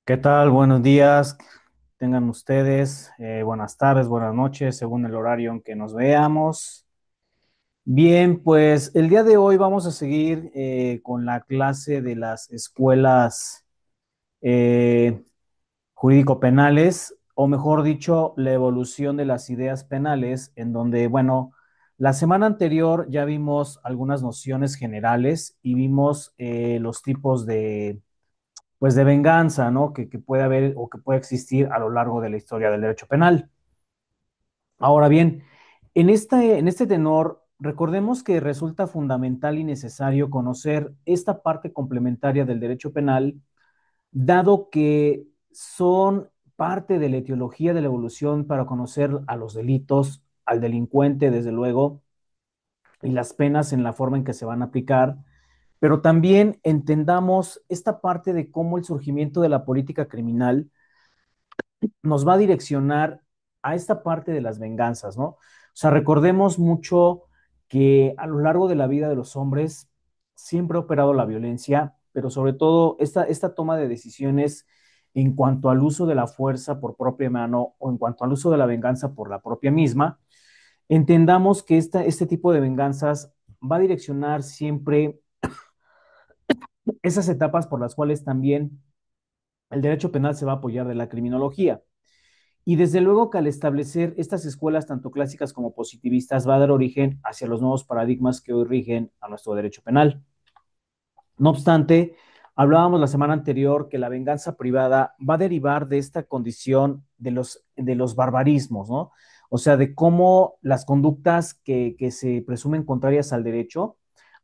¿Qué tal? Buenos días. Tengan ustedes buenas tardes, buenas noches, según el horario en que nos veamos. Bien, pues el día de hoy vamos a seguir con la clase de las escuelas eh, jurídico-penales, o mejor dicho, la evolución de las ideas penales, en donde, bueno, la semana anterior ya vimos algunas nociones generales y vimos los tipos pues de venganza, ¿no? Que puede haber o que puede existir a lo largo de la historia del derecho penal. Ahora bien, en este tenor, recordemos que resulta fundamental y necesario conocer esta parte complementaria del derecho penal, dado que son parte de la etiología de la evolución para conocer a los delitos, al delincuente, desde luego, y las penas en la forma en que se van a aplicar, pero también entendamos esta parte de cómo el surgimiento de la política criminal nos va a direccionar a esta parte de las venganzas, ¿no? O sea, recordemos mucho que a lo largo de la vida de los hombres siempre ha operado la violencia, pero sobre todo esta toma de decisiones en cuanto al uso de la fuerza por propia mano o en cuanto al uso de la venganza por la propia misma, entendamos que este tipo de venganzas va a direccionar siempre esas etapas por las cuales también el derecho penal se va a apoyar de la criminología. Y desde luego que al establecer estas escuelas, tanto clásicas como positivistas, va a dar origen hacia los nuevos paradigmas que hoy rigen a nuestro derecho penal. No obstante, hablábamos la semana anterior que la venganza privada va a derivar de esta condición de los barbarismos, ¿no? O sea, de cómo las conductas que se presumen contrarias al derecho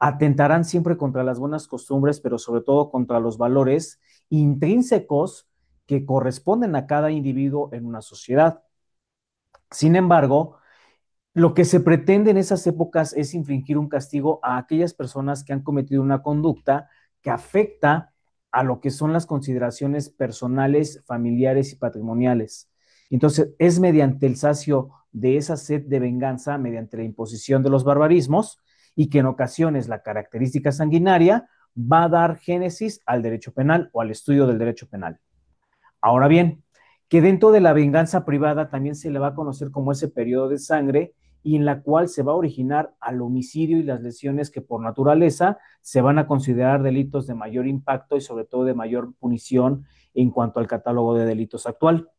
atentarán siempre contra las buenas costumbres, pero sobre todo contra los valores intrínsecos que corresponden a cada individuo en una sociedad. Sin embargo, lo que se pretende en esas épocas es infligir un castigo a aquellas personas que han cometido una conducta que afecta a lo que son las consideraciones personales, familiares y patrimoniales. Entonces, es mediante el sacio de esa sed de venganza, mediante la imposición de los barbarismos, y que en ocasiones la característica sanguinaria va a dar génesis al derecho penal o al estudio del derecho penal. Ahora bien, que dentro de la venganza privada también se le va a conocer como ese periodo de sangre y en la cual se va a originar al homicidio y las lesiones que por naturaleza se van a considerar delitos de mayor impacto y sobre todo de mayor punición en cuanto al catálogo de delitos actual.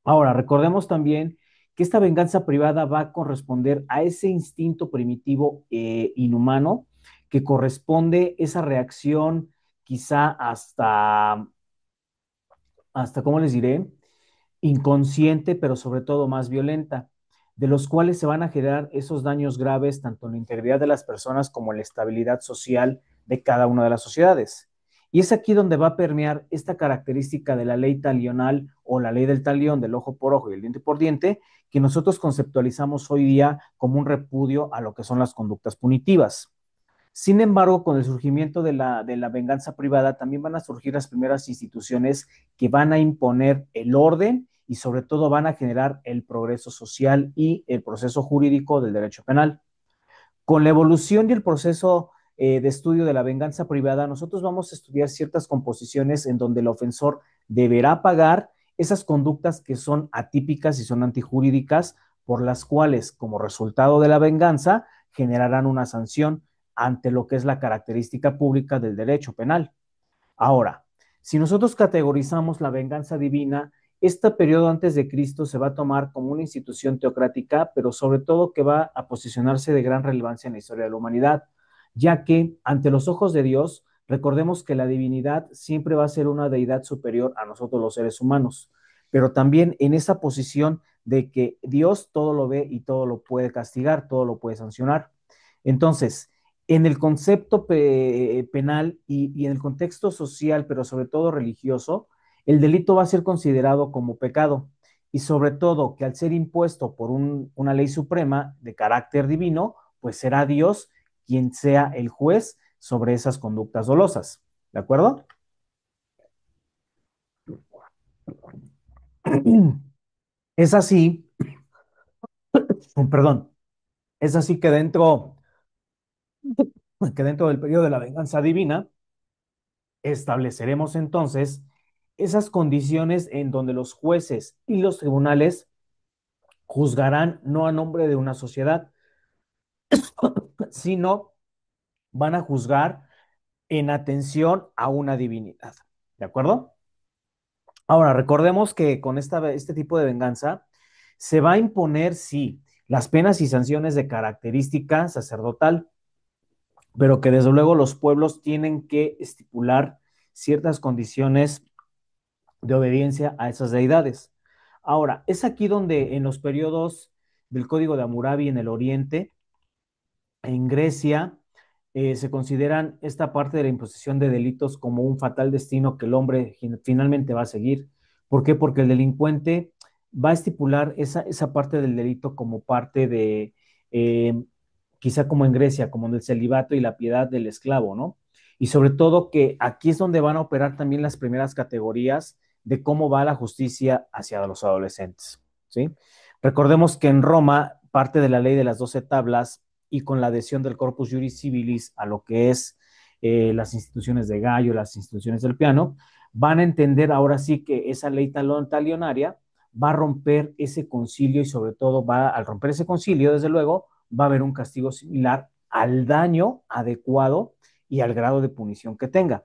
Ahora, recordemos también que esta venganza privada va a corresponder a ese instinto primitivo inhumano que corresponde esa reacción quizá hasta, ¿cómo les diré? Inconsciente, pero sobre todo más violenta, de los cuales se van a generar esos daños graves tanto en la integridad de las personas como en la estabilidad social de cada una de las sociedades. Y es aquí donde va a permear esta característica de la ley talional o la ley del talión, del ojo por ojo y el diente por diente, que nosotros conceptualizamos hoy día como un repudio a lo que son las conductas punitivas. Sin embargo, con el surgimiento de la venganza privada, también van a surgir las primeras instituciones que van a imponer el orden y sobre todo van a generar el progreso social y el proceso jurídico del derecho penal. Con la evolución y el proceso de estudio de la venganza privada, nosotros vamos a estudiar ciertas composiciones en donde el ofensor deberá pagar esas conductas que son atípicas y son antijurídicas, por las cuales, como resultado de la venganza, generarán una sanción ante lo que es la característica pública del derecho penal. Ahora, si nosotros categorizamos la venganza divina, este periodo antes de Cristo se va a tomar como una institución teocrática, pero sobre todo que va a posicionarse de gran relevancia en la historia de la humanidad, ya que ante los ojos de Dios, recordemos que la divinidad siempre va a ser una deidad superior a nosotros los seres humanos, pero también en esa posición de que Dios todo lo ve y todo lo puede castigar, todo lo puede sancionar. Entonces, en el concepto penal y en el contexto social, pero sobre todo religioso, el delito va a ser considerado como pecado y sobre todo que al ser impuesto por una ley suprema de carácter divino, pues será Dios quien sea el juez sobre esas conductas dolosas. ¿De acuerdo? Es así, perdón, es así que dentro del periodo de la venganza divina estableceremos entonces esas condiciones en donde los jueces y los tribunales juzgarán no a nombre de una sociedad, sino van a juzgar en atención a una divinidad. ¿De acuerdo? Ahora, recordemos que con este tipo de venganza se va a imponer, sí, las penas y sanciones de característica sacerdotal, pero que desde luego los pueblos tienen que estipular ciertas condiciones de obediencia a esas deidades. Ahora, es aquí donde en los periodos del Código de Hammurabi en el Oriente, en Grecia, se consideran esta parte de la imposición de delitos como un fatal destino que el hombre finalmente va a seguir. ¿Por qué? Porque el delincuente va a estipular esa parte del delito como parte de, eh, quizá como en Grecia, como en el celibato y la piedad del esclavo, ¿no? Y sobre todo que aquí es donde van a operar también las primeras categorías de cómo va la justicia hacia los adolescentes, ¿sí? Recordemos que en Roma, parte de la ley de las 12 tablas y con la adhesión del Corpus Juris Civilis a lo que es las instituciones de Gallo, las instituciones del piano, van a entender ahora sí que esa ley talionaria va a romper ese concilio y sobre todo al romper ese concilio, desde luego, va a haber un castigo similar al daño adecuado y al grado de punición que tenga.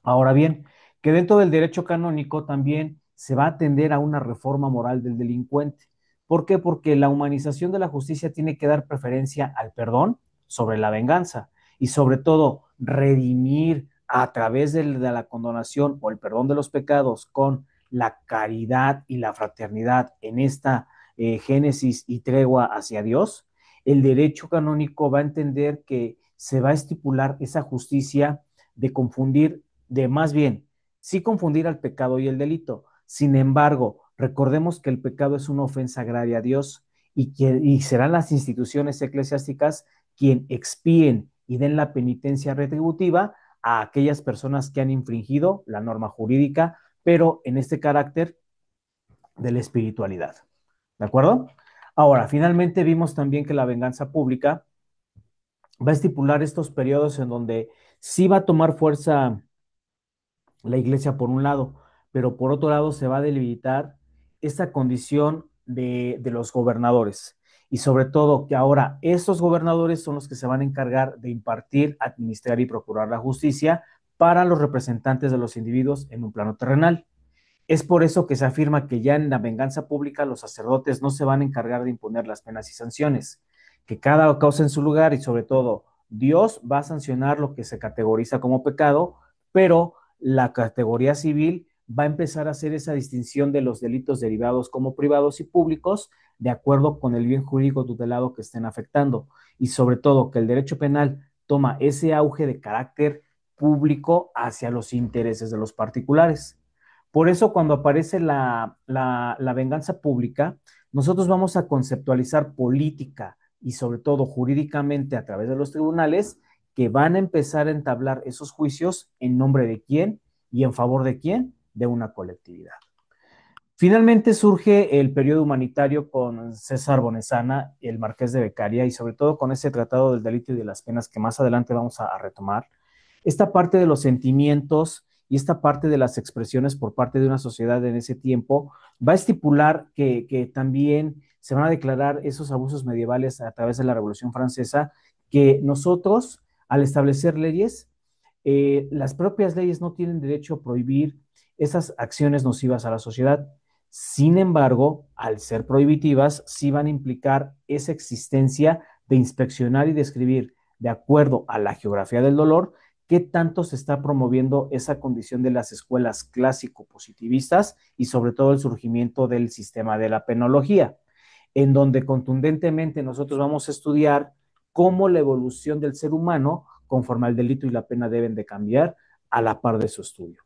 Ahora bien, que dentro del derecho canónico también se va a atender a una reforma moral del delincuente. ¿Por qué? Porque la humanización de la justicia tiene que dar preferencia al perdón sobre la venganza y sobre todo redimir a través de la condonación o el perdón de los pecados con la caridad y la fraternidad en esta génesis y tregua hacia Dios. El derecho canónico va a entender que se va a estipular esa justicia de confundir, de más bien, sí confundir al pecado y el delito. Sin embargo, recordemos que el pecado es una ofensa agraria a Dios y serán las instituciones eclesiásticas quien expíen y den la penitencia retributiva a aquellas personas que han infringido la norma jurídica, pero en este carácter de la espiritualidad. ¿De acuerdo? Ahora, finalmente vimos también que la venganza pública va a estipular estos periodos en donde sí va a tomar fuerza la iglesia por un lado, pero por otro lado se va a delimitar esta condición de los gobernadores. Y sobre todo que ahora estos gobernadores son los que se van a encargar de impartir, administrar y procurar la justicia para los representantes de los individuos en un plano terrenal. Es por eso que se afirma que ya en la venganza pública los sacerdotes no se van a encargar de imponer las penas y sanciones, que cada causa en su lugar y sobre todo Dios va a sancionar lo que se categoriza como pecado, pero la categoría civil va a empezar a hacer esa distinción de los delitos derivados como privados y públicos de acuerdo con el bien jurídico tutelado que estén afectando y sobre todo que el derecho penal toma ese auge de carácter público hacia los intereses de los particulares. Por eso cuando aparece la venganza pública, nosotros vamos a conceptualizar política y sobre todo jurídicamente a través de los tribunales que van a empezar a entablar esos juicios en nombre de quién y en favor de quién, de una colectividad. Finalmente surge el periodo humanitario con César Bonesana, el marqués de Beccaria, y sobre todo con ese tratado del delito y de las penas que más adelante vamos a retomar. Esta parte de los sentimientos y esta parte de las expresiones por parte de una sociedad en ese tiempo va a estipular que también se van a declarar esos abusos medievales a través de la Revolución Francesa, que nosotros, al establecer leyes, las propias leyes no tienen derecho a prohibir esas acciones nocivas a la sociedad. Sin embargo, al ser prohibitivas, sí van a implicar esa existencia de inspeccionar y describir, de acuerdo a la geografía del dolor, qué tanto se está promoviendo esa condición de las escuelas clásico-positivistas y sobre todo el surgimiento del sistema de la penología, en donde contundentemente nosotros vamos a estudiar cómo la evolución del ser humano, conforme al delito y la pena, deben de cambiar a la par de su estudio.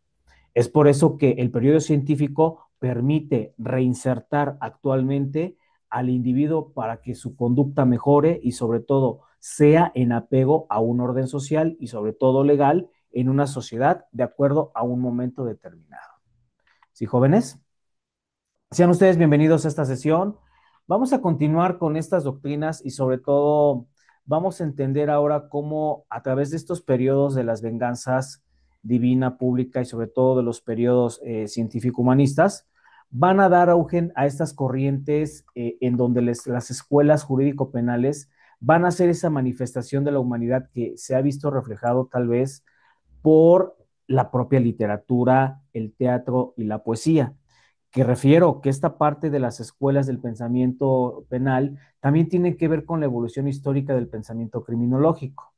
Es por eso que el periodo científico permite reinsertar actualmente al individuo para que su conducta mejore y sobre todo sea en apego a un orden social y sobre todo legal en una sociedad de acuerdo a un momento determinado. ¿Sí, jóvenes? Sean ustedes bienvenidos a esta sesión. Vamos a continuar con estas doctrinas y sobre todo vamos a entender ahora cómo a través de estos periodos de las venganzas divina, pública y sobre todo de los periodos científico-humanistas, van a dar auge a estas corrientes en donde las escuelas jurídico-penales van a ser esa manifestación de la humanidad que se ha visto reflejado tal vez por la propia literatura, el teatro y la poesía. Que refiero que esta parte de las escuelas del pensamiento penal también tiene que ver con la evolución histórica del pensamiento criminológico.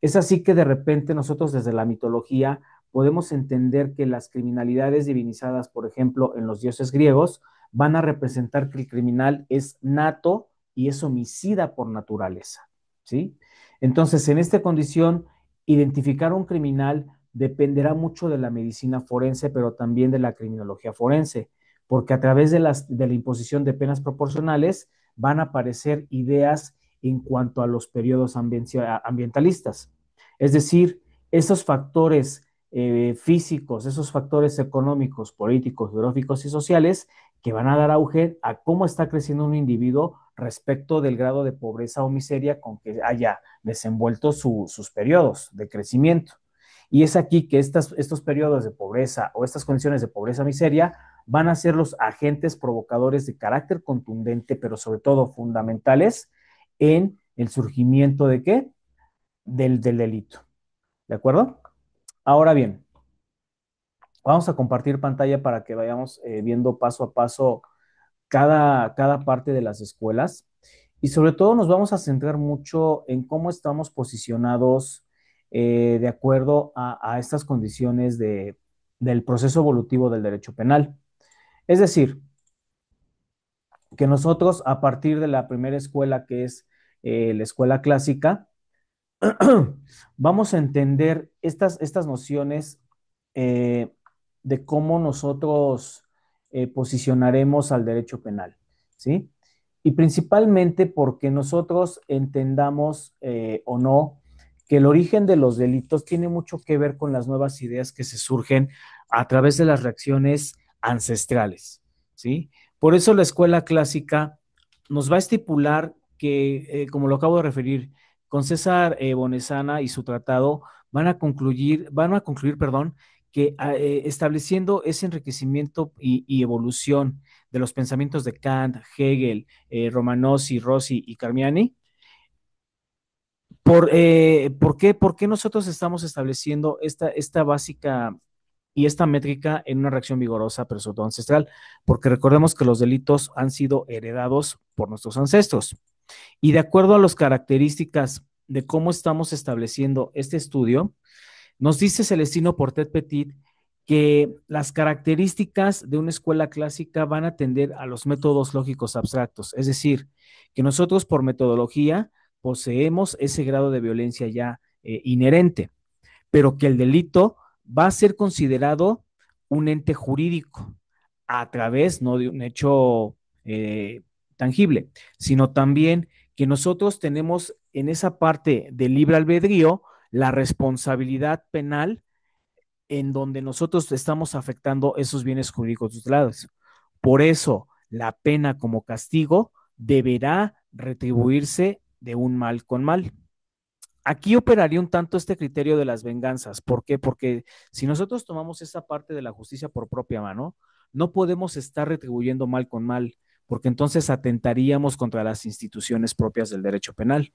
Es así que de repente nosotros desde la mitología podemos entender que las criminalidades divinizadas, por ejemplo, en los dioses griegos, van a representar que el criminal es nato y es homicida por naturaleza, ¿sí? Entonces, en esta condición, identificar un criminal dependerá mucho de la medicina forense, pero también de la criminología forense, porque a través de la imposición de penas proporcionales van a aparecer ideas en cuanto a los periodos ambientalistas. Es decir, esos factores físicos, esos factores económicos, políticos, geográficos y sociales que van a dar auge a cómo está creciendo un individuo respecto del grado de pobreza o miseria con que haya desenvuelto sus periodos de crecimiento. Y es aquí que estos periodos de pobreza o estas condiciones de pobreza-miseria van a ser los agentes provocadores de carácter contundente, pero sobre todo fundamentales en el surgimiento de qué? Del delito. ¿De acuerdo? Ahora bien, vamos a compartir pantalla para que vayamos viendo paso a paso cada parte de las escuelas y sobre todo nos vamos a centrar mucho en cómo estamos posicionados de acuerdo a estas condiciones del proceso evolutivo del derecho penal. Es decir, que nosotros a partir de la primera escuela que es la escuela clásica, vamos a entender estas nociones eh, de cómo nosotros posicionaremos al derecho penal, ¿sí? Y principalmente porque nosotros entendamos o no que el origen de los delitos tiene mucho que ver con las nuevas ideas que se surgen a través de las reacciones ancestrales, ¿sí? Por eso la escuela clásica nos va a estipular que, como lo acabo de referir, con César Bonesana y su tratado van a concluir, perdón, que estableciendo ese enriquecimiento y evolución de los pensamientos de Kant, Hegel, Romanossi, Rossi y Carmiani, ¿por qué nosotros estamos estableciendo esta básica y esta métrica en una reacción vigorosa, pero sobre todo ancestral? Porque recordemos que los delitos han sido heredados por nuestros ancestros. Y de acuerdo a las características de cómo estamos estableciendo este estudio, nos dice Celestino Portet Petit que las características de una escuela clásica van a tender a los métodos lógicos abstractos, es decir, que nosotros por metodología poseemos ese grado de violencia ya inherente, pero que el delito va a ser considerado un ente jurídico a través no de un hecho tangible, sino también que nosotros tenemos en esa parte del libre albedrío la responsabilidad penal en donde nosotros estamos afectando esos bienes jurídicos tutelados. Por eso, la pena como castigo deberá retribuirse de un mal con mal. Aquí operaría un tanto este criterio de las venganzas. ¿Por qué? Porque si nosotros tomamos esa parte de la justicia por propia mano, no podemos estar retribuyendo mal con mal, porque entonces atentaríamos contra las instituciones propias del derecho penal.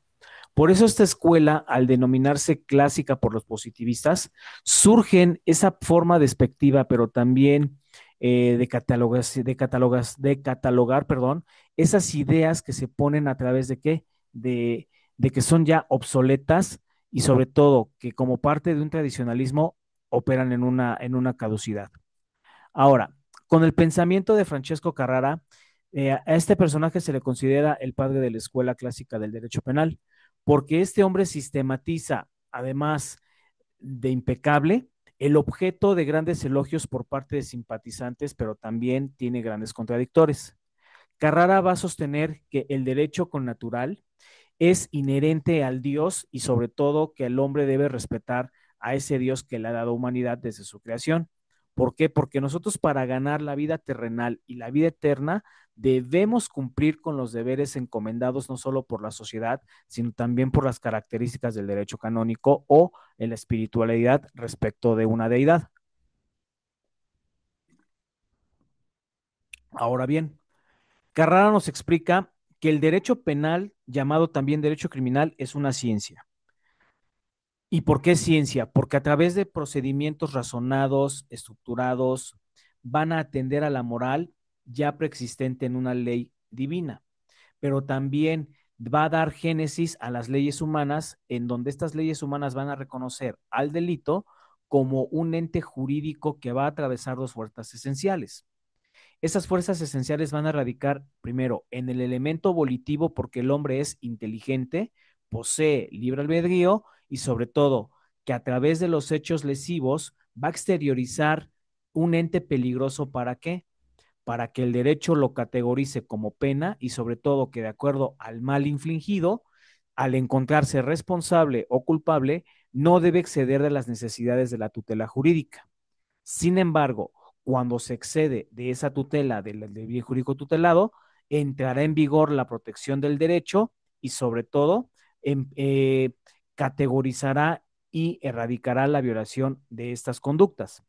Por eso esta escuela, al denominarse clásica por los positivistas, surgen esa forma despectiva, pero también de catalogar, perdón, esas ideas que se ponen a través de qué, de que son ya obsoletas y sobre todo que como parte de un tradicionalismo operan en una caducidad. Ahora, con el pensamiento de Francesco Carrara, a este personaje se le considera el padre de la escuela clásica del derecho penal, porque este hombre sistematiza, además de impecable, el objeto de grandes elogios por parte de simpatizantes, pero también tiene grandes contradictores. Carrara va a sostener que el derecho connatural es inherente al Dios y sobre todo que el hombre debe respetar a ese Dios que le ha dado humanidad desde su creación. ¿Por qué? Porque nosotros para ganar la vida terrenal y la vida eterna debemos cumplir con los deberes encomendados no solo por la sociedad, sino también por las características del derecho canónico o en la espiritualidad respecto de una deidad. Ahora bien, Carrara nos explica que el derecho penal, llamado también derecho criminal, es una ciencia. ¿Y por qué ciencia? Porque a través de procedimientos razonados, estructurados, van a atender a la moral ya preexistente en una ley divina, pero también va a dar génesis a las leyes humanas, en donde estas leyes humanas van a reconocer al delito como un ente jurídico que va a atravesar dos fuerzas esenciales. Esas fuerzas esenciales van a radicar primero en el elemento volitivo porque el hombre es inteligente, posee libre albedrío y sobre todo que a través de los hechos lesivos va a exteriorizar un ente peligroso. ¿Para qué? Para que el derecho lo categorice como pena y sobre todo que de acuerdo al mal infligido, al encontrarse responsable o culpable, no debe exceder de las necesidades de la tutela jurídica. Sin embargo, cuando se excede de esa tutela del bien jurídico tutelado, entrará en vigor la protección del derecho y sobre todo en, categorizará y erradicará la violación de estas conductas.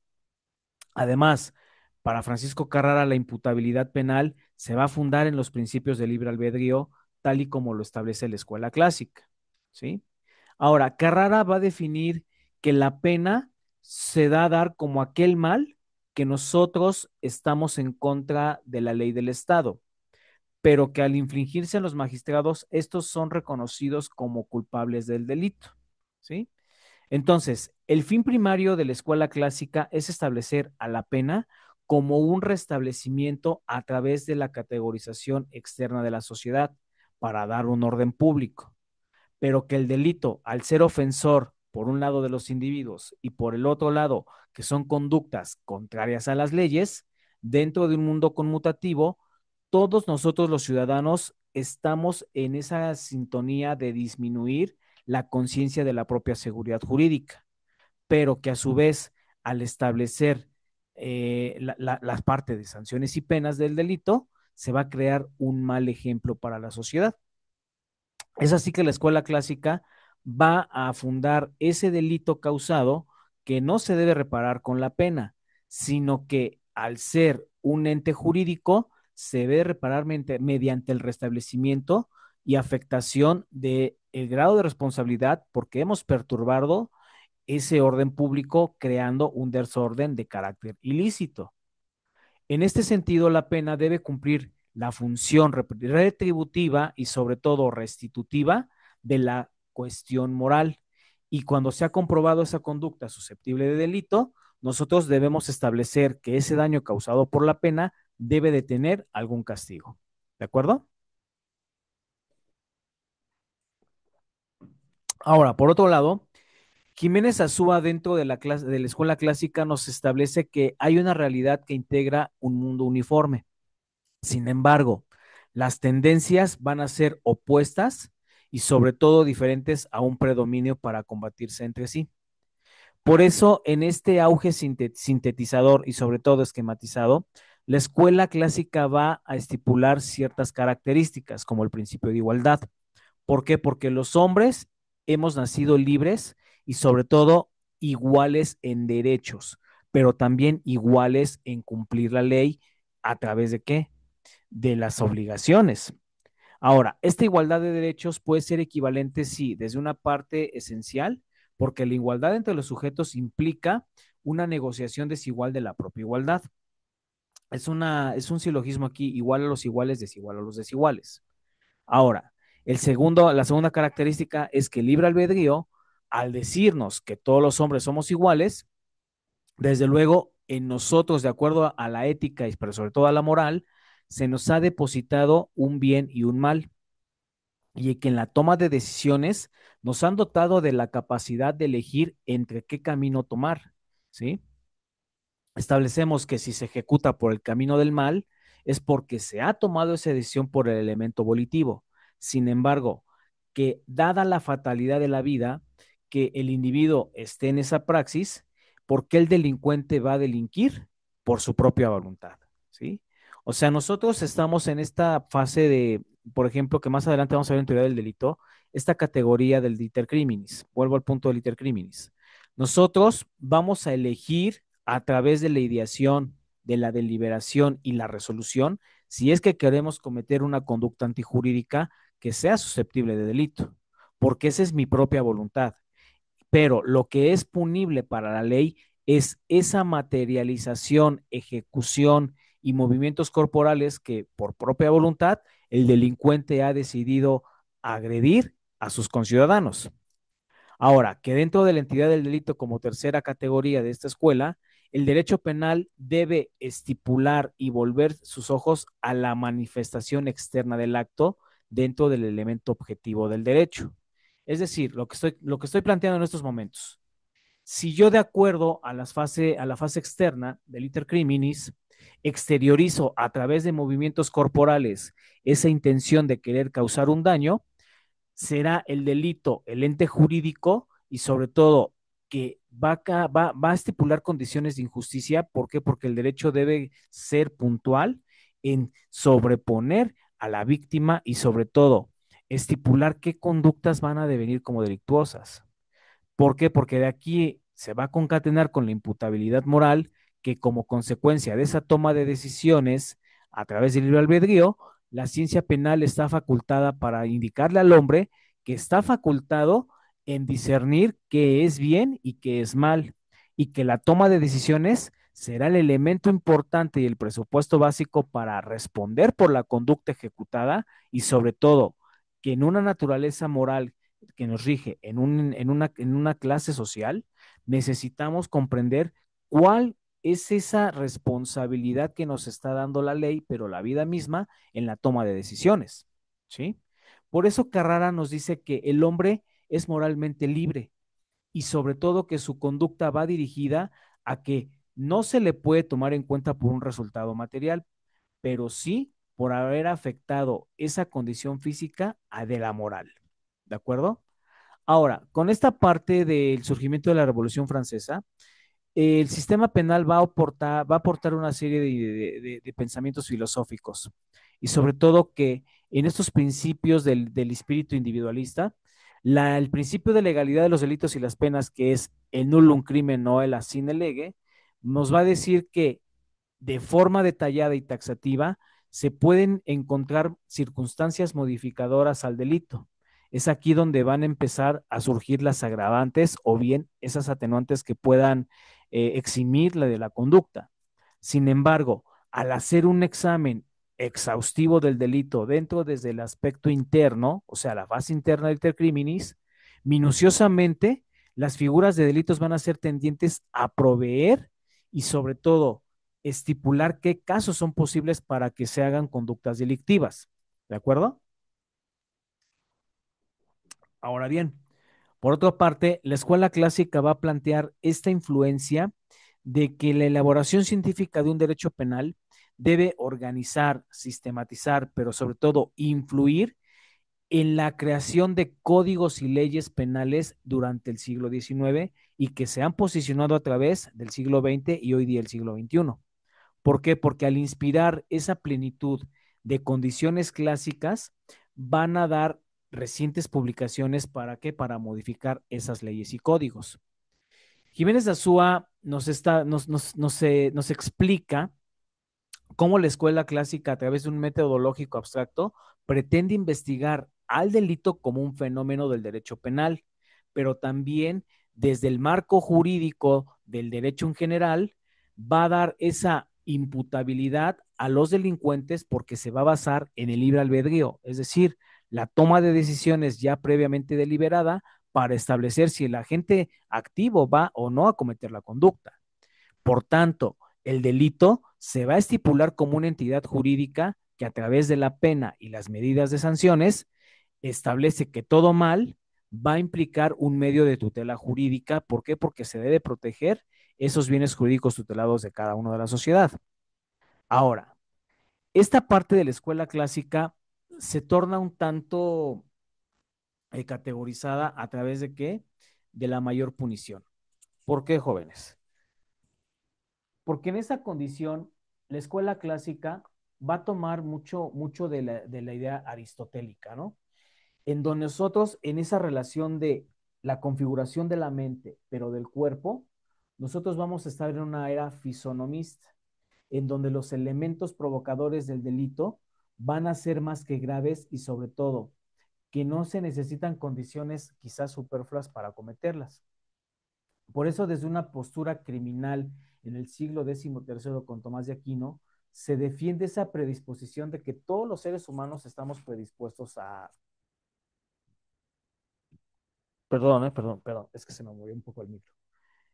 Además, para Francisco Carrara, la imputabilidad penal se va a fundar en los principios del libre albedrío, tal y como lo establece la escuela clásica. ¿Sí? Ahora, Carrara va a definir que la pena se da a dar como aquel mal que nosotros estamos en contra de la ley del Estado, pero que al infligirse en los magistrados, estos son reconocidos como culpables del delito. ¿Sí? Entonces, el fin primario de la escuela clásica es establecer a la pena como un restablecimiento a través de la categorización externa de la sociedad para dar un orden público, pero que el delito, al ser ofensor por un lado de los individuos y por el otro lado, que son conductas contrarias a las leyes, dentro de un mundo conmutativo, todos nosotros los ciudadanos estamos en esa sintonía de disminuir la conciencia de la propia seguridad jurídica, pero que a su vez, al establecer la parte de sanciones y penas del delito, se va a crear un mal ejemplo para la sociedad. Es así que la escuela clásica va a fundar ese delito causado que no se debe reparar con la pena, sino que al ser un ente jurídico se debe reparar mediante el restablecimiento y afectación de el grado de responsabilidad porque hemos perturbado ese orden público creando un desorden de carácter ilícito. En este sentido, la pena debe cumplir la función retributiva y sobre todo restitutiva de la cuestión moral. Y cuando se ha comprobado esa conducta susceptible de delito, nosotros debemos establecer que ese daño causado por la pena debe de tener algún castigo. ¿De acuerdo? Ahora, por otro lado, Jiménez Azúa dentro de de la escuela clásica nos establece que hay una realidad que integra un mundo uniforme. Sin embargo, las tendencias van a ser opuestas y sobre todo diferentes a un predominio para combatirse entre sí. Por eso, en este auge sintetizador y sobre todo esquematizado, la escuela clásica va a estipular ciertas características, como el principio de igualdad. ¿Por qué? Porque los hombres hemos nacido libres y sobre todo iguales en derechos, pero también iguales en cumplir la ley a través de qué? De las obligaciones. Ahora, esta igualdad de derechos puede ser equivalente, sí, desde una parte esencial, porque la igualdad entre los sujetos implica una negociación desigual de la propia igualdad. Es un silogismo aquí, igual a los iguales, desigual a los desiguales. Ahora, la segunda característica es que el libre albedrío, al decirnos que todos los hombres somos iguales, desde luego, en nosotros, de acuerdo a la ética y pero sobre todo a la moral, se nos ha depositado un bien y un mal, y que en la toma de decisiones nos han dotado de la capacidad de elegir entre qué camino tomar, ¿sí? Establecemos que si se ejecuta por el camino del mal, es porque se ha tomado esa decisión por el elemento volitivo. Sin embargo, que dada la fatalidad de la vida, que el individuo esté en esa praxis, ¿por qué el delincuente va a delinquir? Por su propia voluntad, ¿sí? O sea, nosotros estamos en esta fase de, por ejemplo, que más adelante vamos a ver en teoría del delito, esta categoría del iter criminis. Vuelvo al punto del iter criminis. Nosotros vamos a elegir a través de la ideación, de la deliberación y la resolución, si es que queremos cometer una conducta antijurídica que sea susceptible de delito, porque esa es mi propia voluntad. Pero lo que es punible para la ley es esa materialización, ejecución y movimientos corporales que por propia voluntad el delincuente ha decidido agredir a sus conciudadanos. Ahora, que dentro de la entidad del delito como tercera categoría de esta escuela, el derecho penal debe estipular y volver sus ojos a la manifestación externa del acto dentro del elemento objetivo del derecho. Es decir, lo que estoy planteando en estos momentos. Si yo de acuerdo a, a la fase externa del iter criminis, exteriorizo a través de movimientos corporales esa intención de querer causar un daño, será el delito, el ente jurídico y sobre todo que va a estipular condiciones de injusticia. ¿Por qué? Porque el derecho debe ser puntual en sobreponer a la víctima y sobre todo estipular qué conductas van a devenir como delictuosas. ¿Por qué? Porque de aquí se va a concatenar con la imputabilidad moral que como consecuencia de esa toma de decisiones a través del libre albedrío, la ciencia penal está facultada para indicarle al hombre que está facultado en discernir qué es bien y qué es mal, y que la toma de decisiones será el elemento importante y el presupuesto básico para responder por la conducta ejecutada y sobre todo que en una naturaleza moral que nos rige en una clase social, necesitamos comprender cuál es esa responsabilidad que nos está dando la ley, pero la vida misma, en la toma de decisiones, ¿sí? Por eso Carrara nos dice que el hombre es moralmente libre y sobre todo que su conducta va dirigida a que no se le puede tomar en cuenta por un resultado material, pero sí por haber afectado esa condición física a de la moral. ¿De acuerdo? Ahora, con esta parte del surgimiento de la Revolución Francesa, el sistema penal va a aportar una serie de pensamientos filosóficos y sobre todo que en estos principios del espíritu individualista, el principio de legalidad de los delitos y las penas, que es el nullum crimen no el sine lege, nos va a decir que de forma detallada y taxativa se pueden encontrar circunstancias modificadoras al delito. Es aquí donde van a empezar a surgir las agravantes o bien esas atenuantes que puedan eximirla de la conducta. Sin embargo, al hacer un examen exhaustivo del delito dentro desde el aspecto interno, o sea, la fase interna del criminis, minuciosamente las figuras de delitos van a ser tendientes a proveer y sobre todo estipular qué casos son posibles para que se hagan conductas delictivas. ¿De acuerdo? Ahora bien, por otra parte, la escuela clásica va a plantear esta influencia de que la elaboración científica de un derecho penal debe organizar, sistematizar, pero sobre todo influir en la creación de códigos y leyes penales durante el siglo XIX y que se han posicionado a través del siglo XX y hoy día el siglo XXI. ¿Por qué? Porque al inspirar esa plenitud de condiciones clásicas, van a dar recientes publicaciones para qué? Para modificar esas leyes y códigos. Jiménez de Azúa nos explica cómo la escuela clásica, a través de un metodológico abstracto, pretende investigar al delito como un fenómeno del derecho penal, pero también desde el marco jurídico del derecho en general, va a dar esa imputabilidad a los delincuentes porque se va a basar en el libre albedrío, es decir, la toma de decisiones ya previamente deliberada para establecer si el agente activo va o no a cometer la conducta. Por tanto, el delito se va a estipular como una entidad jurídica que a través de la pena y las medidas de sanciones establece que todo mal va a implicar un medio de tutela jurídica. ¿Por qué? Porque se debe proteger esos bienes jurídicos tutelados de cada uno de la sociedad. Ahora, esta parte de la escuela clásica se torna un tanto categorizada a través de qué? De la mayor punición. ¿Por qué, jóvenes? Porque en esa condición, la escuela clásica va a tomar mucho de la idea aristotélica, ¿no? En donde nosotros, en esa relación de la configuración de la mente, pero del cuerpo, nosotros vamos a estar en una era fisonomista, en donde los elementos provocadores del delito van a ser más que graves y sobre todo que no se necesitan condiciones quizás superfluas para cometerlas. Por eso, desde una postura criminal en el siglo XIII con Tomás de Aquino, se defiende esa predisposición de que todos los seres humanos estamos predispuestos a... Perdón, perdón, es que se me movió un poco el micro.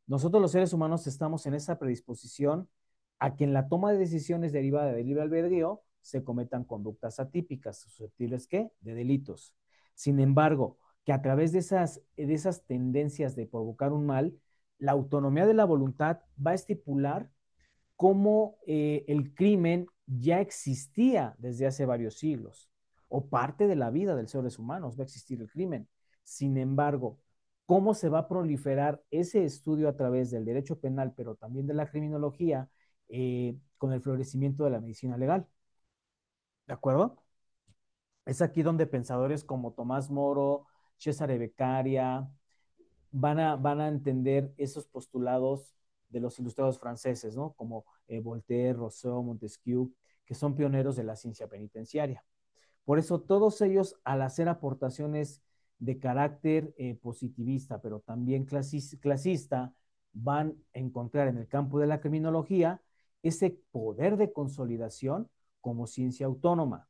Nosotros los seres humanos estamos en esa predisposición a que en la toma de decisiones derivada del libre albedrío se cometan conductas atípicas, susceptibles ¿qué? De delitos. Sin embargo, que a través de esas tendencias de provocar un mal, la autonomía de la voluntad va a estipular cómo el crimen ya existía desde hace varios siglos, o parte de la vida de los seres humanos va a existir el crimen. Sin embargo, cómo se va a proliferar ese estudio a través del derecho penal, pero también de la criminología, con el florecimiento de la medicina legal. ¿De acuerdo? Es aquí donde pensadores como Tomás Moro, Cesare Beccaria, van a entender esos postulados de los ilustrados franceses, ¿no? Como Voltaire, Rousseau, Montesquieu, que son pioneros de la ciencia penitenciaria. Por eso todos ellos, al hacer aportaciones de carácter positivista, pero también clasista, van a encontrar en el campo de la criminología ese poder de consolidación como ciencia autónoma,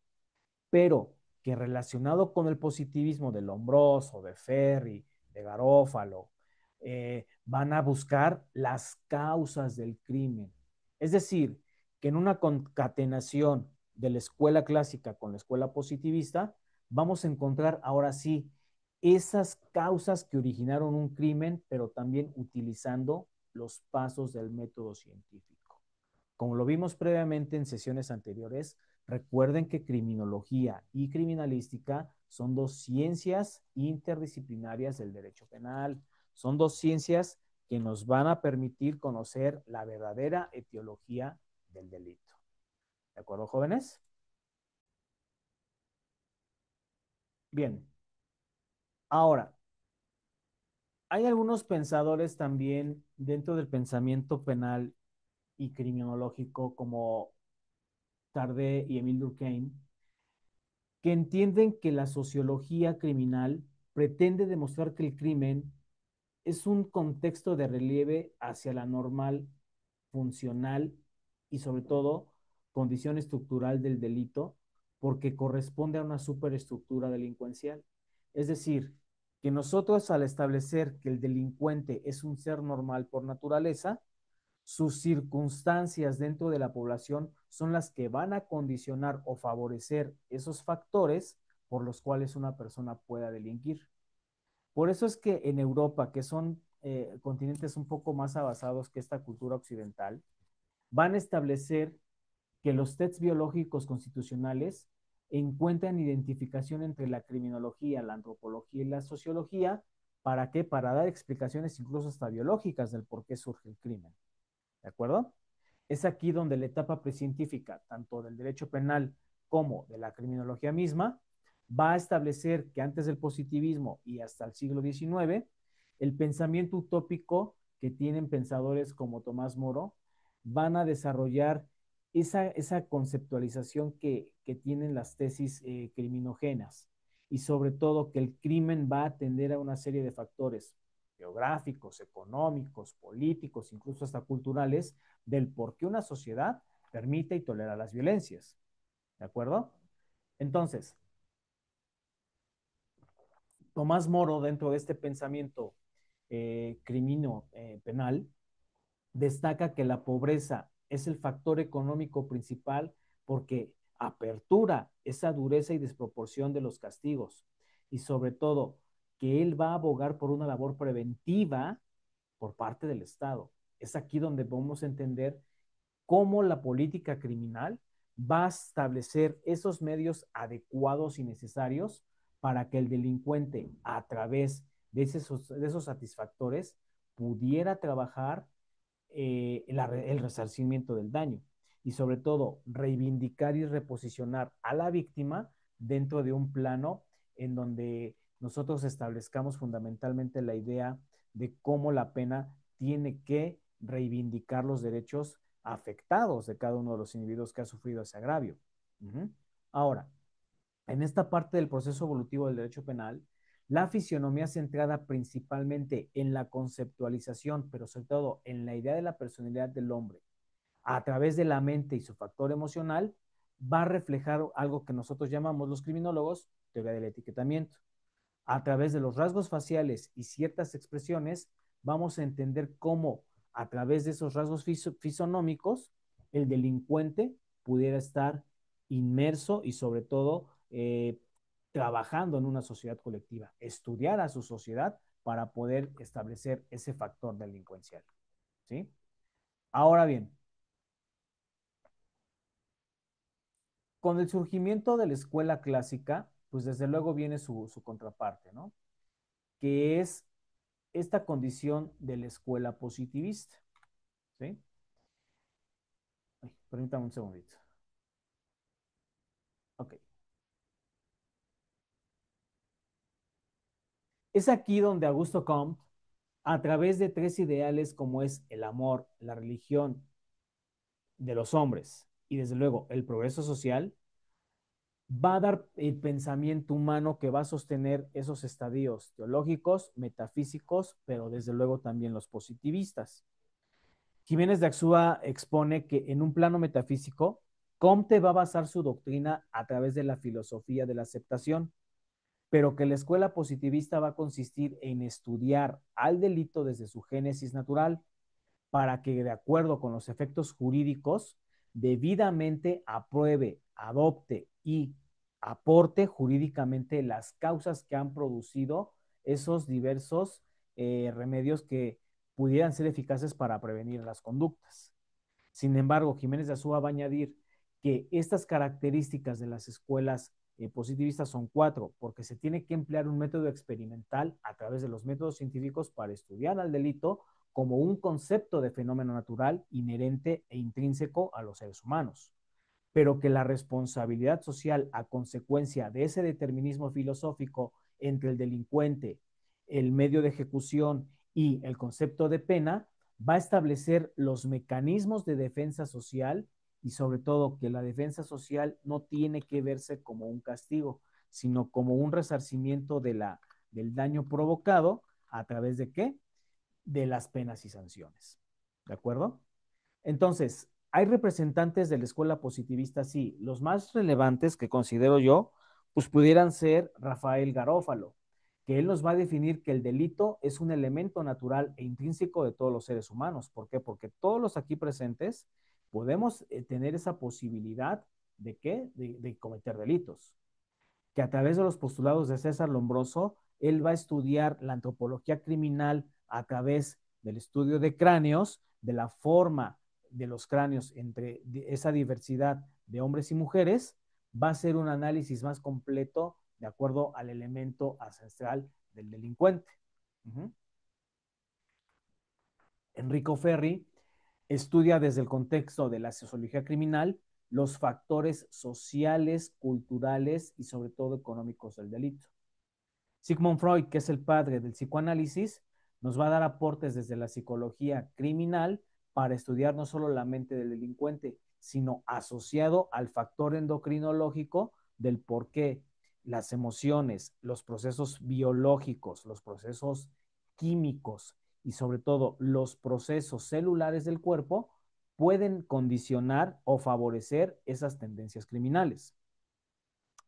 pero que relacionado con el positivismo de Lombroso, de Ferri, de Garófalo, van a buscar las causas del crimen. Es decir, que en una concatenación de la escuela clásica con la escuela positivista, vamos a encontrar ahora sí esas causas que originaron un crimen, pero también utilizando los pasos del método científico. Como lo vimos previamente en sesiones anteriores, recuerden que criminología y criminalística son dos ciencias interdisciplinarias del derecho penal. Son dos ciencias que nos van a permitir conocer la verdadera etiología del delito. ¿De acuerdo, jóvenes? Bien. Ahora, hay algunos pensadores también dentro del pensamiento penal y criminológico como Tarde y Emile Durkheim, que entienden que la sociología criminal pretende demostrar que el crimen es un contexto de relieve hacia la normal, funcional y sobre todo condición estructural del delito, porque corresponde a una superestructura delincuencial. Es decir, que nosotros al establecer que el delincuente es un ser normal por naturaleza, sus circunstancias dentro de la población son las que van a condicionar o favorecer esos factores por los cuales una persona pueda delinquir. Por eso es que en Europa, que son continentes un poco más avanzados que esta cultura occidental, van a establecer que los tests biológicos constitucionales encuentran identificación entre la criminología, la antropología y la sociología. ¿Para qué? Para dar explicaciones incluso hasta biológicas del por qué surge el crimen. ¿De acuerdo? Es aquí donde la etapa precientífica, tanto del derecho penal como de la criminología misma, va a establecer que antes del positivismo y hasta el siglo XIX, el pensamiento utópico que tienen pensadores como Tomás Moro van a desarrollar esa conceptualización que tienen las tesis criminógenas y sobre todo que el crimen va a atender a una serie de factores geográficos, económicos, políticos, incluso hasta culturales, del por qué una sociedad permite y tolera las violencias. ¿De acuerdo? Entonces, Tomás Moro, dentro de este pensamiento crimino penal, destaca que la pobreza es el factor económico principal porque apertura esa dureza y desproporción de los castigos y sobre todo que él va a abogar por una labor preventiva por parte del Estado. Es aquí donde vamos a entender cómo la política criminal va a establecer esos medios adecuados y necesarios para que el delincuente, a través de esos satisfactores, pudiera trabajar el resarcimiento del daño y sobre todo reivindicar y reposicionar a la víctima dentro de un plano en donde nosotros establezcamos fundamentalmente la idea de cómo la pena tiene que reivindicar los derechos afectados de cada uno de los individuos que ha sufrido ese agravio. Ahora, en esta parte del proceso evolutivo del derecho penal, la fisionomía centrada principalmente en la conceptualización, pero sobre todo en la idea de la personalidad del hombre, a través de la mente y su factor emocional, va a reflejar algo que nosotros llamamos los criminólogos teoría del etiquetamiento. A través de los rasgos faciales y ciertas expresiones, vamos a entender cómo a través de esos rasgos fisonómicos, el delincuente pudiera estar inmerso y sobre todo trabajando en una sociedad colectiva, estudiar a su sociedad para poder establecer ese factor delincuencial. ¿Sí? Ahora bien, con el surgimiento de la escuela clásica, pues desde luego viene su contraparte, ¿no? Que es esta condición de la escuela positivista, ¿sí? Ay, permítame un segundito. Ok. Es aquí donde Augusto Comte, a través de tres ideales como es el amor, la religión de los hombres y desde luego el progreso social, va a dar el pensamiento humano que va a sostener esos estadios teológicos, metafísicos, pero desde luego también los positivistas. Jiménez de Axúa expone que en un plano metafísico, Comte va a basar su doctrina a través de la filosofía de la aceptación, pero que la escuela positivista va a consistir en estudiar al delito desde su génesis natural para que, de acuerdo con los efectos jurídicos, debidamente apruebe, adopte y aporte jurídicamente las causas que han producido esos diversos remedios que pudieran ser eficaces para prevenir las conductas. Sin embargo, Jiménez de Azúa va a añadir que estas características de las escuelas positivistas son cuatro, porque se tiene que emplear un método experimental a través de los métodos científicos para estudiar al delito como un concepto de fenómeno natural inherente e intrínseco a los seres humanos, pero que la responsabilidad social a consecuencia de ese determinismo filosófico entre el delincuente, el medio de ejecución y el concepto de pena va a establecer los mecanismos de defensa social y sobre todo que la defensa social no tiene que verse como un castigo, sino como un resarcimiento del daño provocado a través de qué? De las penas y sanciones. ¿De acuerdo? Entonces, hay representantes de la escuela positivista, sí. Los más relevantes que considero yo, pues pudieran ser Rafael Garófalo, que él nos va a definir que el delito es un elemento natural e intrínseco de todos los seres humanos. ¿Por qué? Porque todos los aquí presentes podemos tener esa posibilidad de qué? De cometer delitos que a través de los postulados de César Lombroso, él va a estudiar la antropología criminal a través del estudio de cráneos, de la forma de los cráneos entre esa diversidad de hombres y mujeres, va a ser un análisis más completo de acuerdo al elemento ancestral del delincuente. Enrico Ferri estudia desde el contexto de la sociología criminal los factores sociales, culturales y sobre todo económicos del delito. Sigmund Freud, que es el padre del psicoanálisis, nos va a dar aportes desde la psicología criminal para estudiar no solo la mente del delincuente, sino asociado al factor endocrinológico del por qué las emociones, los procesos biológicos, los procesos químicos y sobre todo los procesos celulares del cuerpo pueden condicionar o favorecer esas tendencias criminales.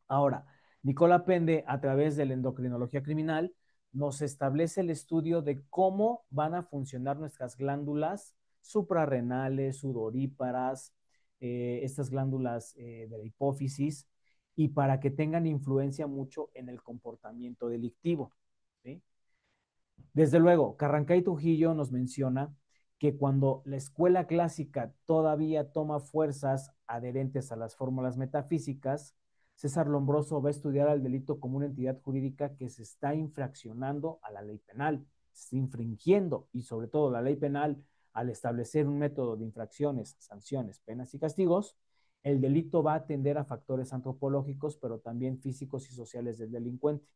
Ahora, Nicola Pende, a través de la endocrinología criminal, nos establece el estudio de cómo van a funcionar nuestras glándulas suprarrenales, sudoríparas, estas glándulas de la hipófisis, y para que tengan influencia mucho en el comportamiento delictivo. ¿Sí? Desde luego, Carrancay Trujillo nos menciona que cuando la escuela clásica todavía toma fuerzas adherentes a las fórmulas metafísicas, César Lombroso va a estudiar al delito como una entidad jurídica que se está infraccionando a la ley penal, se está infringiendo y sobre todo la ley penal al establecer un método de infracciones, sanciones, penas y castigos, el delito va a atender a factores antropológicos, pero también físicos y sociales del delincuente,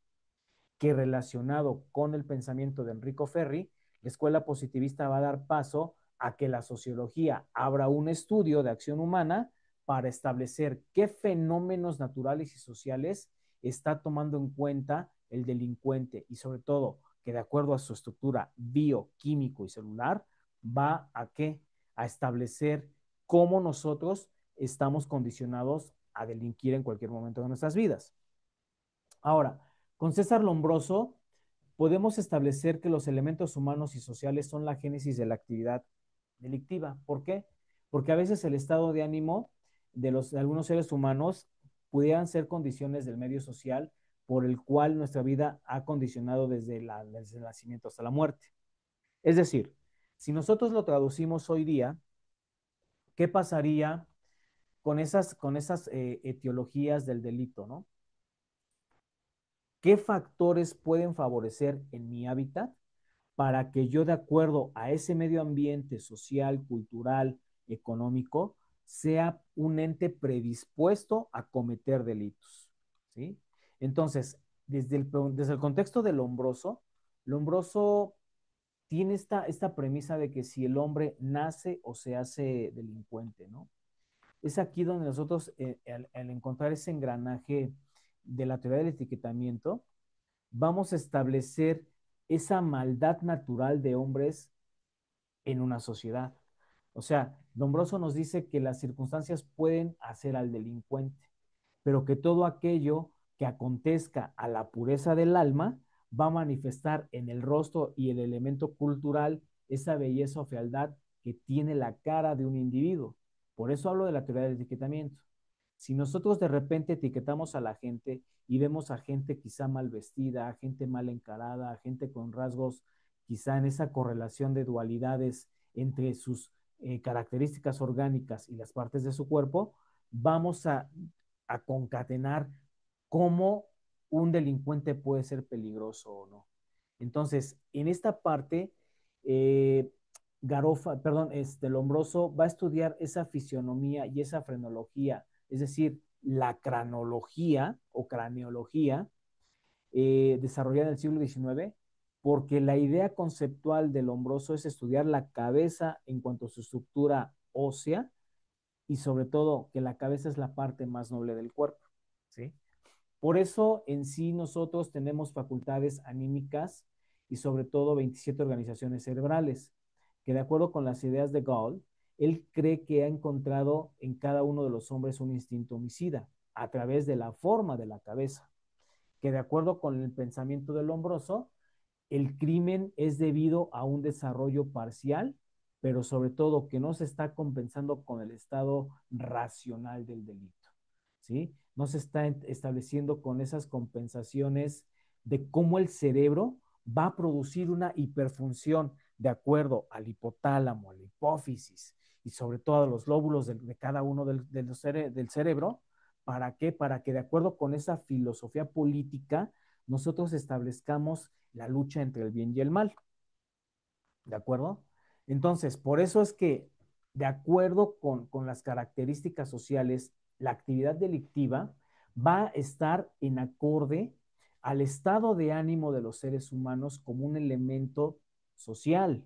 que relacionado con el pensamiento de Enrico Ferri, la escuela positivista va a dar paso a que la sociología abra un estudio de acción humana para establecer qué fenómenos naturales y sociales está tomando en cuenta el delincuente y sobre todo que de acuerdo a su estructura bioquímico y celular va a qué? A establecer cómo nosotros estamos condicionados a delinquir en cualquier momento de nuestras vidas. Ahora, con César Lombroso podemos establecer que los elementos humanos y sociales son la génesis de la actividad delictiva. ¿Por qué? Porque a veces el estado de ánimo de algunos seres humanos pudieran ser condiciones del medio social por el cual nuestra vida ha condicionado desde el nacimiento hasta la muerte. Es decir, si nosotros lo traducimos hoy día, ¿qué pasaría con esas etiologías del delito, ¿no? ¿Qué factores pueden favorecer en mi hábitat para que yo, de acuerdo a ese medio ambiente social, cultural, económico, sea un ente predispuesto a cometer delitos? ¿Sí? Entonces, desde el contexto del Lombroso, Lombroso tiene esta premisa de que si el hombre nace o se hace delincuente, ¿no? Es aquí donde nosotros, al encontrar ese engranaje de la teoría del etiquetamiento, vamos a establecer esa maldad natural de hombres en una sociedad. O sea, Lombroso nos dice que las circunstancias pueden hacer al delincuente, pero que todo aquello que acontezca a la pureza del alma va a manifestar en el rostro y el elemento cultural esa belleza o fealdad que tiene la cara de un individuo. Por eso hablo de la teoría del etiquetamiento. Si nosotros de repente etiquetamos a la gente y vemos a gente quizá mal vestida, a gente mal encarada, a gente con rasgos quizá en esa correlación de dualidades entre sus características orgánicas y las partes de su cuerpo, vamos a concatenar cómo un delincuente puede ser peligroso o no. Entonces, en esta parte, eh, Garofa, perdón, Lombroso va a estudiar esa fisionomía y esa frenología, es decir, la cranología o craneología desarrollada en el siglo XIX, porque la idea conceptual del Lombroso es estudiar la cabeza en cuanto a su estructura ósea y sobre todo que la cabeza es la parte más noble del cuerpo, ¿sí? Por eso en sí nosotros tenemos facultades anímicas y sobre todo 27 organizaciones cerebrales, que de acuerdo con las ideas de Gall, él cree que ha encontrado en cada uno de los hombres un instinto homicida a través de la forma de la cabeza, que de acuerdo con el pensamiento del Lombroso, el crimen es debido a un desarrollo parcial, pero sobre todo que no se está compensando con el estado racional del delito, ¿sí? No se está estableciendo con esas compensaciones de cómo el cerebro va a producir una hiperfunción de acuerdo al hipotálamo, a la hipófisis y sobre todo a los lóbulos de cada uno del cerebro. ¿Para qué? Para que de acuerdo con esa filosofía política nosotros establezcamos la lucha entre el bien y el mal. ¿De acuerdo? Entonces, por eso es que, de acuerdo con las características sociales, la actividad delictiva va a estar en acorde al estado de ánimo de los seres humanos como un elemento social,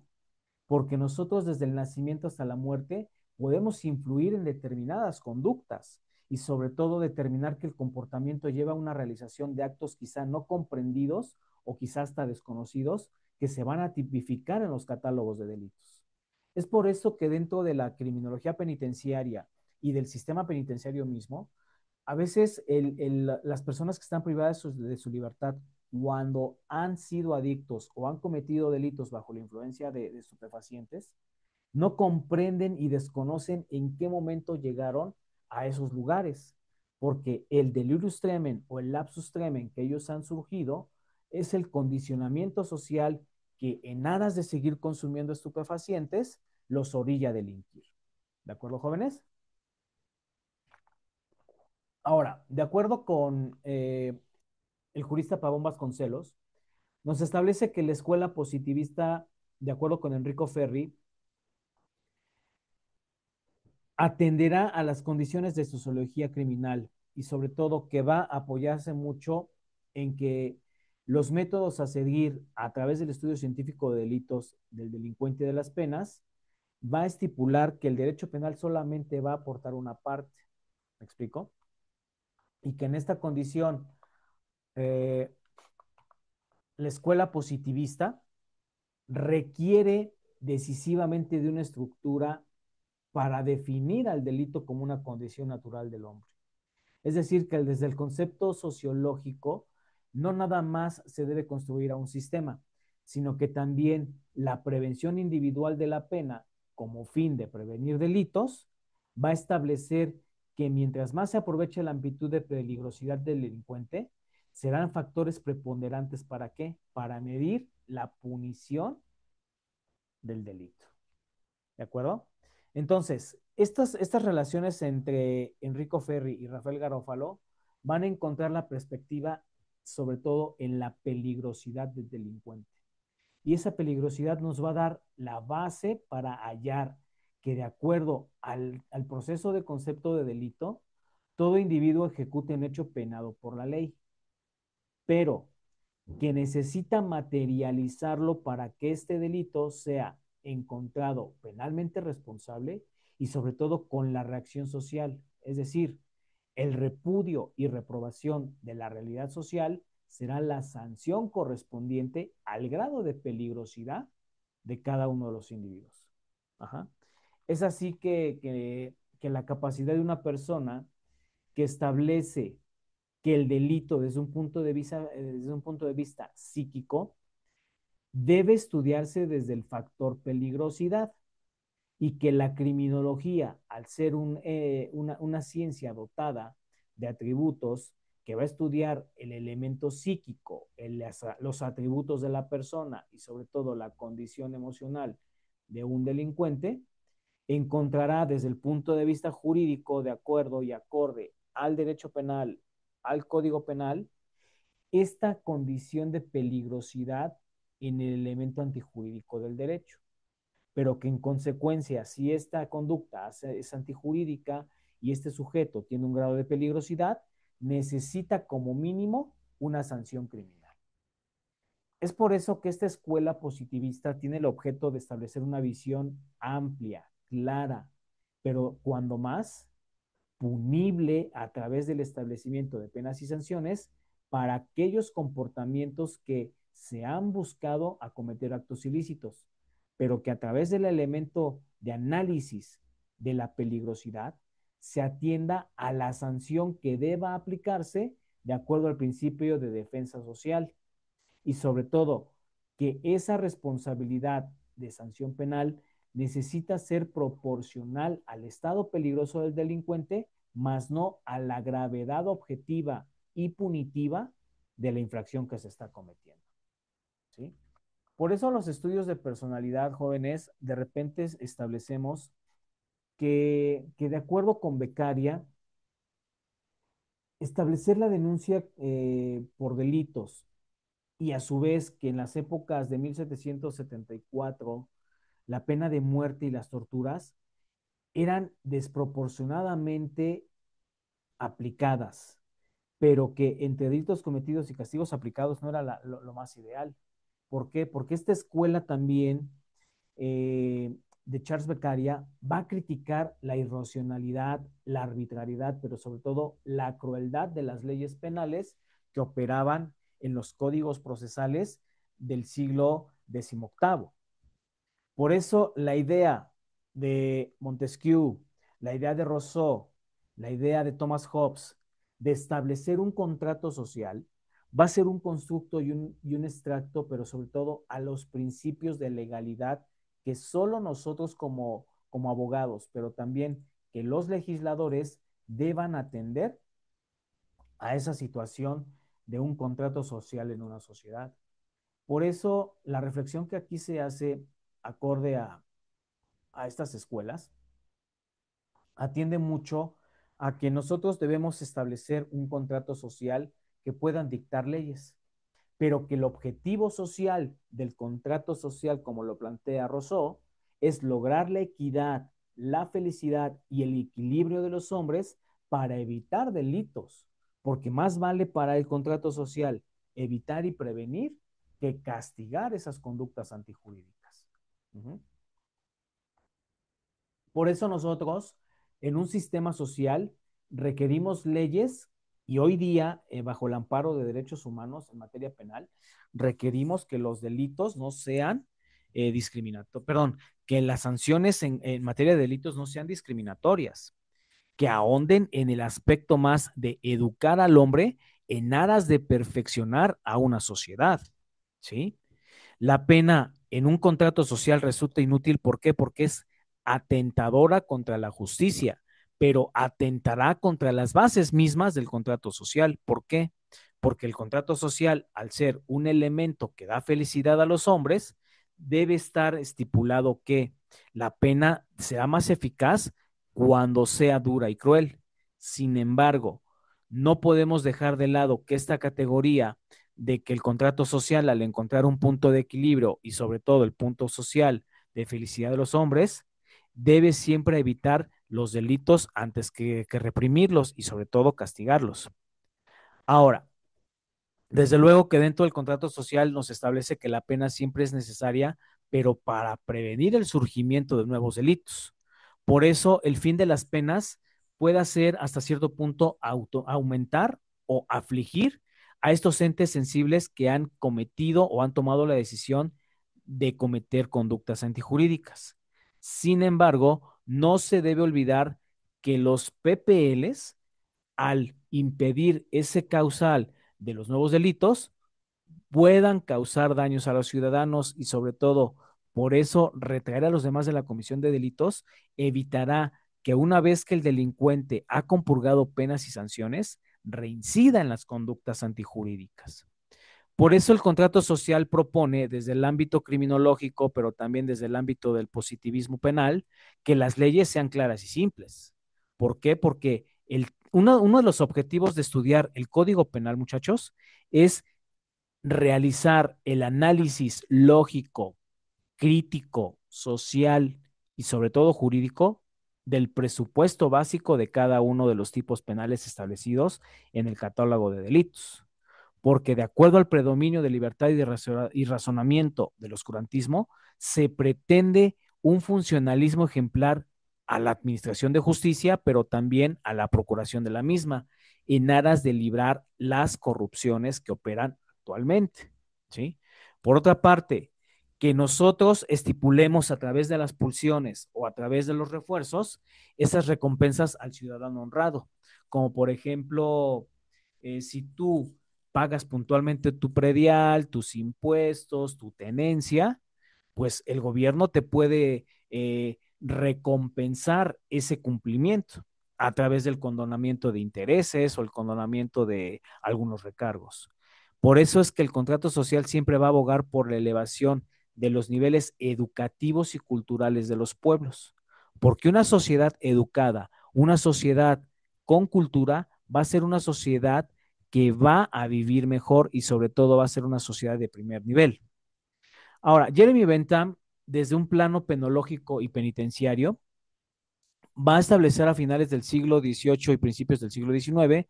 porque nosotros desde el nacimiento hasta la muerte podemos influir en determinadas conductas y sobre todo determinar que el comportamiento lleva a una realización de actos quizá no comprendidos o quizá hasta desconocidos que se van a tipificar en los catálogos de delitos. Es por eso que dentro de la criminología penitenciaria y del sistema penitenciario mismo, a veces las personas que están privadas de su libertad cuando han sido adictos o han cometido delitos bajo la influencia de estupefacientes, no comprenden y desconocen en qué momento llegaron a esos lugares, porque el delirium tremens o el lapsus tremens que ellos han surgido es el condicionamiento social que en aras de seguir consumiendo estupefacientes los orilla a delinquir. ¿De acuerdo, jóvenes? Ahora, de acuerdo con el jurista Pavón Vasconcelos, nos establece que la escuela positivista, de acuerdo con Enrico Ferri, atenderá a las condiciones de sociología criminal y sobre todo que va a apoyarse mucho en que los métodos a seguir a través del estudio científico de delitos del delincuente y de las penas va a estipular que el derecho penal solamente va a aportar una parte. ¿Me explico? Y que en esta condición eh, la escuela positivista requiere decisivamente de una estructura para definir al delito como una condición natural del hombre. Es decir, que desde el concepto sociológico no nada más se debe construir a un sistema, sino que también la prevención individual de la pena como fin de prevenir delitos va a establecer que mientras más se aproveche la amplitud de peligrosidad del delincuente, serán factores preponderantes para qué? Para medir la punición del delito. ¿De acuerdo? Entonces, estas relaciones entre Enrico Ferri y Rafael Garofalo van a encontrar la perspectiva sobre todo en la peligrosidad del delincuente. Y esa peligrosidad nos va a dar la base para hallar que de acuerdo al proceso de concepto de delito, todo individuo ejecute un hecho penado por la ley, pero que necesita materializarlo para que este delito sea encontrado penalmente responsable y sobre todo con la reacción social, es decir, el repudio y reprobación de la realidad social será la sanción correspondiente al grado de peligrosidad de cada uno de los individuos. Ajá. Es así que la capacidad de una persona que establece que el delito desde un punto de vista psíquico debe estudiarse desde el factor peligrosidad y que la criminología, al ser una ciencia dotada de atributos que va a estudiar el elemento psíquico, los atributos de la persona y sobre todo la condición emocional de un delincuente, encontrará desde el punto de vista jurídico, de acuerdo y acorde al derecho penal, al código penal, esta condición de peligrosidad en el elemento antijurídico del derecho, pero que en consecuencia, si esta conducta es antijurídica y este sujeto tiene un grado de peligrosidad, necesita como mínimo una sanción criminal. Es por eso que esta escuela positivista tiene el objeto de establecer una visión amplia, clara, pero cuando más punible a través del establecimiento de penas y sanciones para aquellos comportamientos que se han buscado acometer actos ilícitos, pero que a través del elemento de análisis de la peligrosidad se atienda a la sanción que deba aplicarse de acuerdo al principio de defensa social y sobre todo que esa responsabilidad de sanción penal necesita ser proporcional al estado peligroso del delincuente, más no a la gravedad objetiva y punitiva de la infracción que se está cometiendo. ¿Sí? Por eso los estudios de personalidad jóvenes de repente establecemos que de acuerdo con Becaria, establecer la denuncia por delitos y a su vez que en las épocas de 1774 la pena de muerte y las torturas eran desproporcionadamente aplicadas, pero que entre delitos cometidos y castigos aplicados no era lo más ideal. ¿Por qué? Porque esta escuela también de Charles Beccaria va a criticar la irracionalidad, la arbitrariedad, pero sobre todo la crueldad de las leyes penales que operaban en los códigos procesales del siglo XVIII. Por eso la idea de Montesquieu, la idea de Rousseau, la idea de Thomas Hobbes de establecer un contrato social va a ser un constructo y un extracto, pero sobre todo a los principios de legalidad que solo nosotros como abogados, pero también que los legisladores deban atender a esa situación de un contrato social en una sociedad. Por eso la reflexión que aquí se hace acorde a estas escuelas atiende mucho a que nosotros debemos establecer un contrato social que puedan dictar leyes, pero que el objetivo social del contrato social, como lo plantea Rousseau, es lograr la equidad la felicidad y el equilibrio de los hombres para evitar delitos, porque más vale para el contrato social evitar y prevenir que castigar esas conductas antijurídicas. Uh -huh. Por eso nosotros, en un sistema social, requerimos leyes y hoy día, bajo el amparo de derechos humanos en materia penal, requerimos que los delitos no sean discriminatorios, perdón, que las sanciones en materia de delitos no sean discriminatorias, que ahonden en el aspecto más de educar al hombre en aras de perfeccionar a una sociedad, ¿sí? La pena en un contrato social resulta inútil. ¿Por qué? Porque es atentadora contra la justicia, pero atentará contra las bases mismas del contrato social. ¿Por qué? Porque el contrato social, al ser un elemento que da felicidad a los hombres, debe estar estipulado que la pena será más eficaz cuando sea dura y cruel. Sin embargo, no podemos dejar de lado que esta categoría de que el contrato social, al encontrar un punto de equilibrio y sobre todo el punto social de felicidad de los hombres, debe siempre evitar los delitos antes que reprimirlos y sobre todo castigarlos. Ahora, desde luego que dentro del contrato social nos establece que la pena siempre es necesaria, pero para prevenir el surgimiento de nuevos delitos. Por eso, el fin de las penas puede ser hasta cierto punto aumentar o afligir a estos entes sensibles que han cometido o han tomado la decisión de cometer conductas antijurídicas. Sin embargo, no se debe olvidar que los PPLs, al impedir ese causal de los nuevos delitos, puedan causar daños a los ciudadanos y sobre todo, por eso, retraer a los demás de la comisión de delitos evitará que una vez que el delincuente ha compurgado penas y sanciones, reincida en las conductas antijurídicas. Por eso el contrato social propone desde el ámbito criminológico, pero también desde el ámbito del positivismo penal, que las leyes sean claras y simples. ¿Por qué? Porque uno de los objetivos de estudiar el Código Penal, muchachos, es realizar el análisis lógico, crítico, social y sobre todo jurídico del presupuesto básico de cada uno de los tipos penales establecidos en el catálogo de delitos. Porque de acuerdo al predominio de libertad y razonamiento del oscurantismo, se pretende un funcionalismo ejemplar a la administración de justicia, pero también a la procuración de la misma, en aras de librar las corrupciones que operan actualmente, ¿sí? Por otra parte, que nosotros estipulemos a través de las pulsiones o a través de los refuerzos esas recompensas al ciudadano honrado, como por ejemplo, si tú pagas puntualmente tu predial, tus impuestos, tu tenencia, pues el gobierno te puede recompensar ese cumplimiento a través del condonamiento de intereses o el condonamiento de algunos recargos. Por eso es que el contrato social siempre va a abogar por la elevación de los niveles educativos y culturales de los pueblos, porque una sociedad educada, una sociedad con cultura, va a ser una sociedad que va a vivir mejor y sobre todo va a ser una sociedad de primer nivel. Ahora, Jeremy Bentham, desde un plano penológico y penitenciario, va a establecer a finales del siglo XVIII y principios del siglo XIX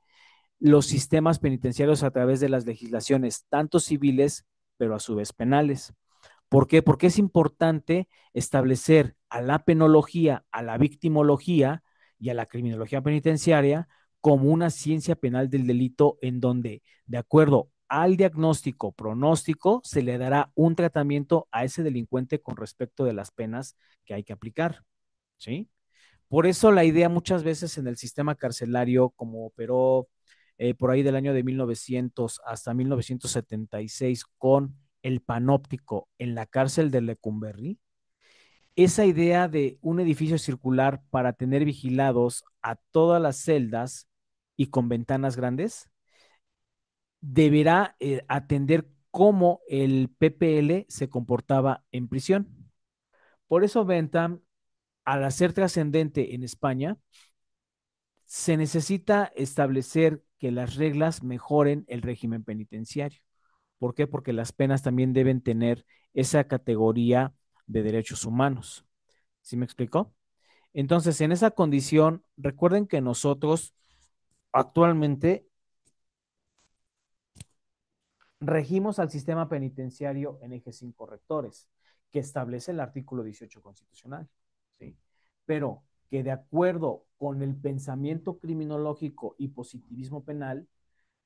los sistemas penitenciarios a través de las legislaciones, tanto civiles, pero a su vez penales. ¿Por qué? Porque es importante establecer a la penología, a la victimología y a la criminología penitenciaria como una ciencia penal del delito en donde, de acuerdo al diagnóstico pronóstico, se le dará un tratamiento a ese delincuente con respecto de las penas que hay que aplicar, ¿sí? Por eso la idea muchas veces en el sistema carcelario, como operó por ahí del año de 1900 hasta 1976 con el panóptico en la cárcel de Lecumberri, esa idea de un edificio circular para tener vigilados a todas las celdas y con ventanas grandes, deberá atender cómo el PPL se comportaba en prisión. Por eso Bentham, al hacer trascendente en España, se necesita establecer que las reglas mejoren el régimen penitenciario. ¿Por qué? Porque las penas también deben tener esa categoría de derechos humanos. ¿Sí me explicó? Entonces, en esa condición, recuerden que nosotros actualmente regimos al sistema penitenciario en ejes 5 rectores, que establece el artículo 18 constitucional, ¿sí? Pero que de acuerdo con el pensamiento criminológico y positivismo penal,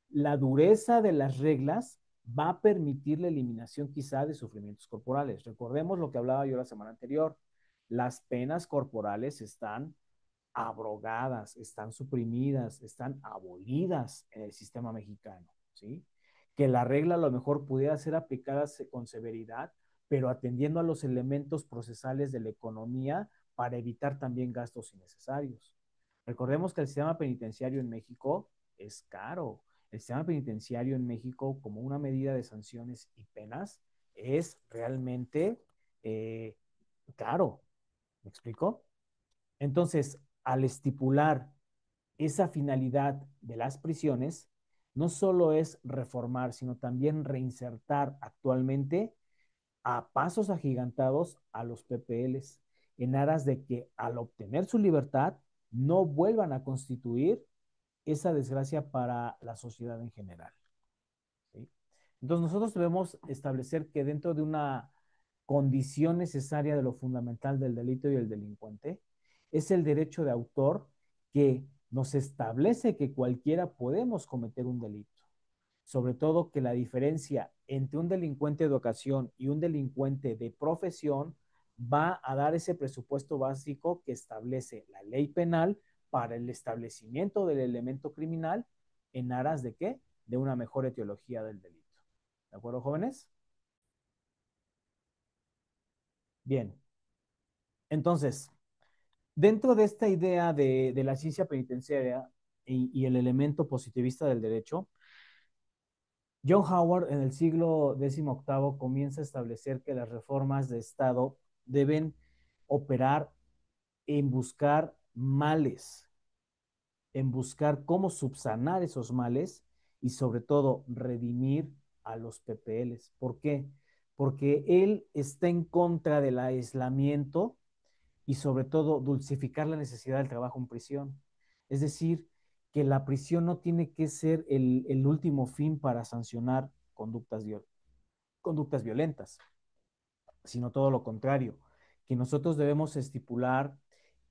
la dureza de las reglas va a permitir la eliminación quizá de sufrimientos corporales. Recordemos lo que hablaba yo la semana anterior. Las penas corporales están abrogadas, están suprimidas, están abolidas en el sistema mexicano, ¿sí? Que la regla a lo mejor pudiera ser aplicada con severidad, pero atendiendo a los elementos procesales de la economía para evitar también gastos innecesarios. Recordemos que el sistema penitenciario en México es caro. El sistema penitenciario en México, como una medida de sanciones y penas, es realmente eh, caro. ¿Me explico? Entonces, al estipular esa finalidad de las prisiones, no solo es reformar, sino también reinsertar actualmente a pasos agigantados a los PPLs en aras de que al obtener su libertad no vuelvan a constituir esa desgracia para la sociedad en general. ¿Sí? Entonces nosotros debemos establecer que dentro de una condición necesaria de lo fundamental del delito y el delincuente es el derecho de autor que nos establece que cualquiera podemos cometer un delito. Sobre todo que la diferencia entre un delincuente de ocasión y un delincuente de profesión va a dar ese presupuesto básico que establece la ley penal para el establecimiento del elemento criminal en aras de qué? De una mejor etiología del delito. ¿De acuerdo, jóvenes? Bien. Entonces, dentro de esta idea de la ciencia penitenciaria y el elemento positivista del derecho, John Howard en el siglo XVIII comienza a establecer que las reformas de Estado deben operar en buscar males, en buscar cómo subsanar esos males y sobre todo redimir a los PPLs. ¿Por qué? Porque él está en contra del aislamiento y sobre todo dulcificar la necesidad del trabajo en prisión. Es decir, que la prisión no tiene que ser el último fin para sancionar conductas violentas, sino todo lo contrario, que nosotros debemos estipular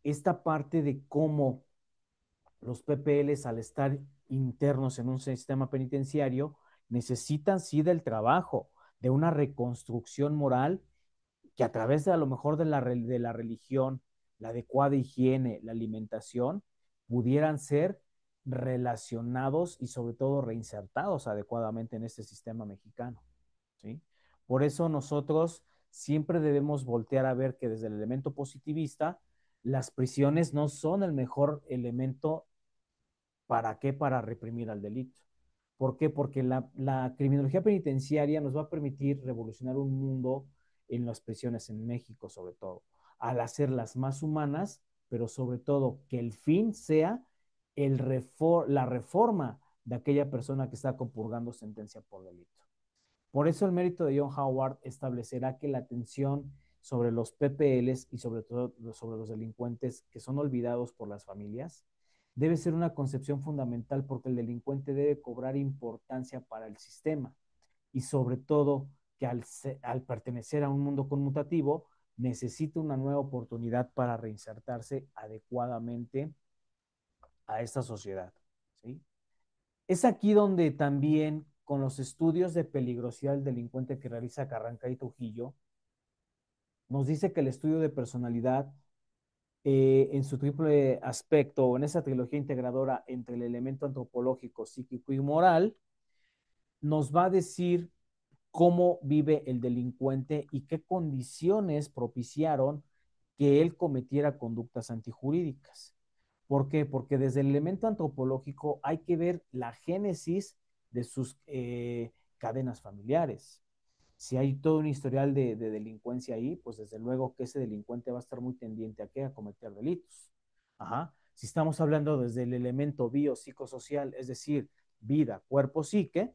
esta parte de cómo los PPLs al estar internos en un sistema penitenciario necesitan sí del trabajo, de una reconstrucción moral que a través de a lo mejor de la religión, la adecuada higiene, la alimentación, pudieran ser relacionados y sobre todo reinsertados adecuadamente en este sistema mexicano. ¿Sí? Por eso nosotros siempre debemos voltear a ver que desde el elemento positivista, las prisiones no son el mejor elemento. ¿Para qué? Para reprimir al delito. ¿Por qué? Porque la criminología penitenciaria nos va a permitir revolucionar un mundo en las prisiones en México, sobre todo, al hacerlas más humanas, pero sobre todo que el fin sea la reforma de aquella persona que está compurgando sentencia por delito. Por eso el mérito de John Howard establecerá que la atención sobre los PPLs y sobre todo sobre los delincuentes que son olvidados por las familias debe ser una concepción fundamental porque el delincuente debe cobrar importancia para el sistema y sobre todo que al pertenecer a un mundo conmutativo necesita una nueva oportunidad para reinsertarse adecuadamente a esta sociedad. ¿Sí? Es aquí donde también con los estudios de peligrosidad del delincuente que realiza Carranca y Trujillo, nos dice que el estudio de personalidad en su triple aspecto, o en esa trilogía integradora entre el elemento antropológico, psíquico y moral, nos va a decir cómo vive el delincuente y qué condiciones propiciaron que él cometiera conductas antijurídicas. ¿Por qué? Porque desde el elemento antropológico hay que ver la génesis de sus cadenas familiares. Si hay todo un historial de delincuencia ahí, pues desde luego que ese delincuente va a estar muy tendiente a, ¿qué? A cometer delitos. Ajá. Si estamos hablando desde el elemento biopsicosocial, es decir, vida, cuerpo, psique,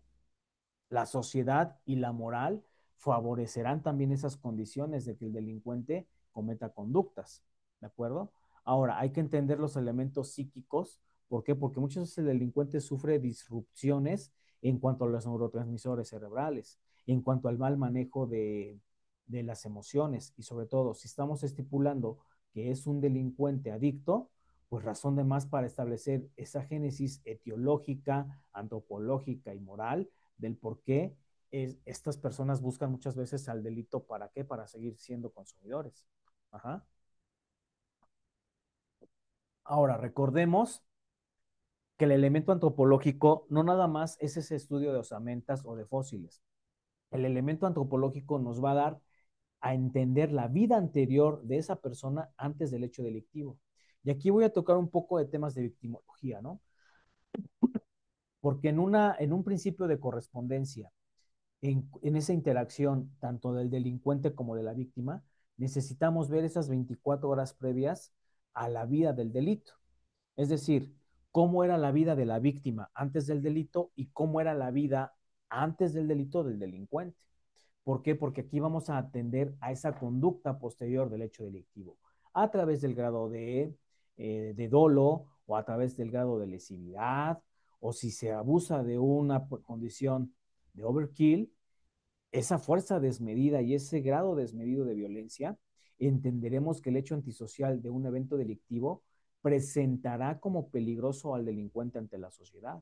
la sociedad y la moral favorecerán también esas condiciones de que el delincuente cometa conductas, ¿de acuerdo? Ahora, hay que entender los elementos psíquicos. ¿Por qué? Porque muchas veces el delincuente sufre disrupciones en cuanto a los neurotransmisores cerebrales, en cuanto al mal manejo de las emociones y sobre todo, si estamos estipulando que es un delincuente adicto, pues razón de más para establecer esa génesis etiológica, antropológica y moral del por qué estas personas buscan muchas veces al delito. ¿Para qué? Para seguir siendo consumidores. Ajá. Ahora, recordemos que el elemento antropológico no nada más es ese estudio de osamentas o de fósiles. El elemento antropológico nos va a dar a entender la vida anterior de esa persona antes del hecho delictivo. Y aquí voy a tocar un poco de temas de victimología, ¿no? Porque en un principio de correspondencia, en esa interacción tanto del delincuente como de la víctima, necesitamos ver esas 24 horas previas a la vida del delito. Es decir, cómo era la vida de la víctima antes del delito y cómo era la vida antes del delito del delincuente. ¿Por qué? Porque aquí vamos a atender a esa conducta posterior del hecho delictivo, a través del grado de dolo o a través del grado de lesividad, o si se abusa de una condición de overkill, esa fuerza desmedida y ese grado desmedido de violencia, entenderemos que el hecho antisocial de un evento delictivo presentará como peligroso al delincuente ante la sociedad.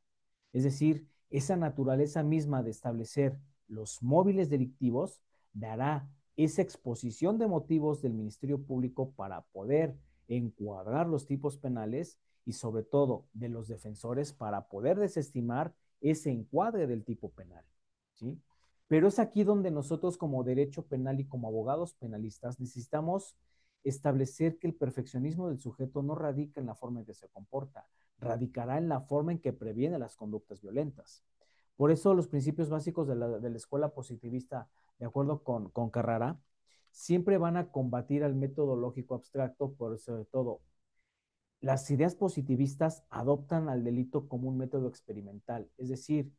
Es decir, esa naturaleza misma de establecer los móviles delictivos dará esa exposición de motivos del Ministerio Público para poder encuadrar los tipos penales y sobre todo de los defensores para poder desestimar ese encuadre del tipo penal. ¿Sí? Pero es aquí donde nosotros como derecho penal y como abogados penalistas necesitamos establecer que el perfeccionismo del sujeto no radica en la forma en que se comporta, radicará en la forma en que previene las conductas violentas. Por eso los principios básicos de la escuela positivista, de acuerdo con Carrara, siempre van a combatir al método lógico abstracto, por sobre todo las ideas positivistas adoptan al delito como un método experimental, es decir,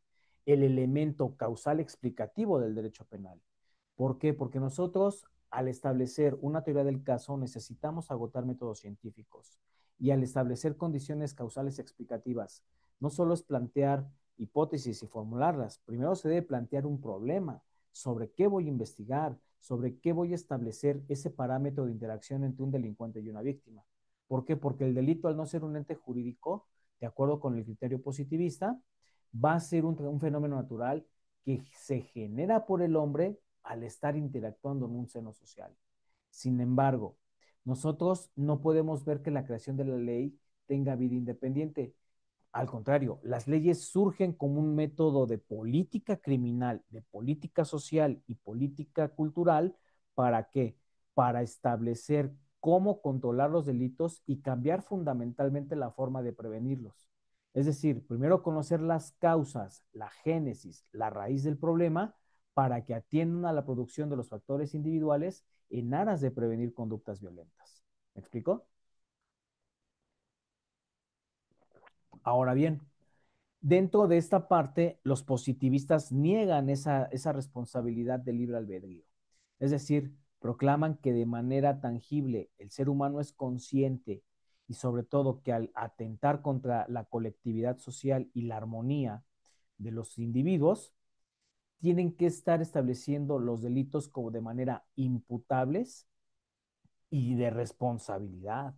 el elemento causal explicativo del derecho penal. ¿Por qué? Porque nosotros, al establecer una teoría del caso, necesitamos agotar métodos científicos. Y al establecer condiciones causales explicativas, no solo es plantear hipótesis y formularlas, primero se debe plantear un problema sobre qué voy a investigar, sobre qué voy a establecer ese parámetro de interacción entre un delincuente y una víctima. ¿Por qué? Porque el delito, al no ser un ente jurídico, de acuerdo con el criterio positivista, va a ser un fenómeno natural que se genera por el hombre al estar interactuando en un seno social. Sin embargo, nosotros no podemos ver que la creación de la ley tenga vida independiente. Al contrario, las leyes surgen como un método de política criminal, de política social y política cultural. ¿Para qué? Para establecer cómo controlar los delitos y cambiar fundamentalmente la forma de prevenirlos. Es decir, primero conocer las causas, la génesis, la raíz del problema, para que atiendan a la producción de los factores individuales en aras de prevenir conductas violentas. ¿Me explico? Ahora bien, dentro de esta parte, los positivistas niegan esa responsabilidad del libre albedrío. Es decir, proclaman que de manera tangible el ser humano es consciente y sobre todo que al atentar contra la colectividad social y la armonía de los individuos, tienen que estar estableciendo los delitos como de manera imputables y de responsabilidad,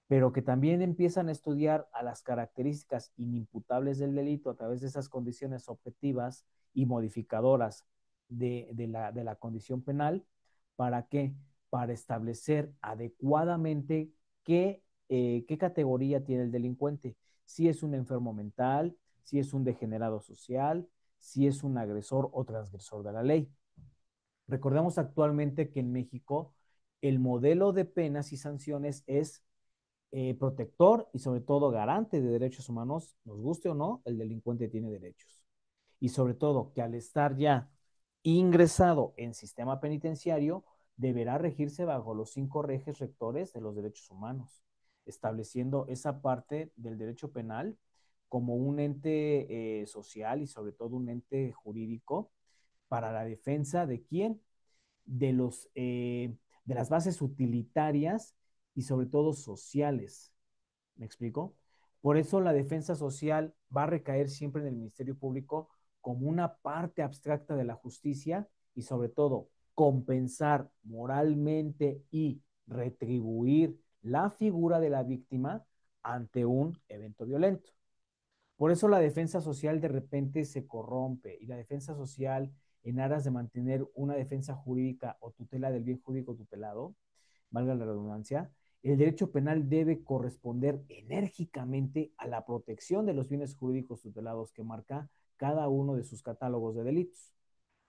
pero que también empiezan a estudiar a las características inimputables del delito a través de esas condiciones objetivas y modificadoras de la condición penal. ¿Para qué? Para establecer adecuadamente qué categoría tiene el delincuente. Si es un enfermo mental, si es un degenerado social, si es un agresor o transgresor de la ley. Recordemos actualmente que en México el modelo de penas y sanciones es protector y sobre todo garante de derechos humanos, nos guste o no, el delincuente tiene derechos. Y sobre todo que al estar ya ingresado en sistema penitenciario, deberá regirse bajo los 5 ejes rectores de los derechos humanos, estableciendo esa parte del derecho penal como un ente social y sobre todo un ente jurídico para la defensa de quién, de los de las bases utilitarias y sobre todo sociales. ¿Me explico? Por eso la defensa social va a recaer siempre en el Ministerio Público como una parte abstracta de la justicia y sobre todo compensar moralmente y retribuir la figura de la víctima ante un evento violento. Por eso la defensa social de repente se corrompe y la defensa social en aras de mantener una defensa jurídica o tutela del bien jurídico tutelado, valga la redundancia, el derecho penal debe corresponder enérgicamente a la protección de los bienes jurídicos tutelados que marca cada uno de sus catálogos de delitos,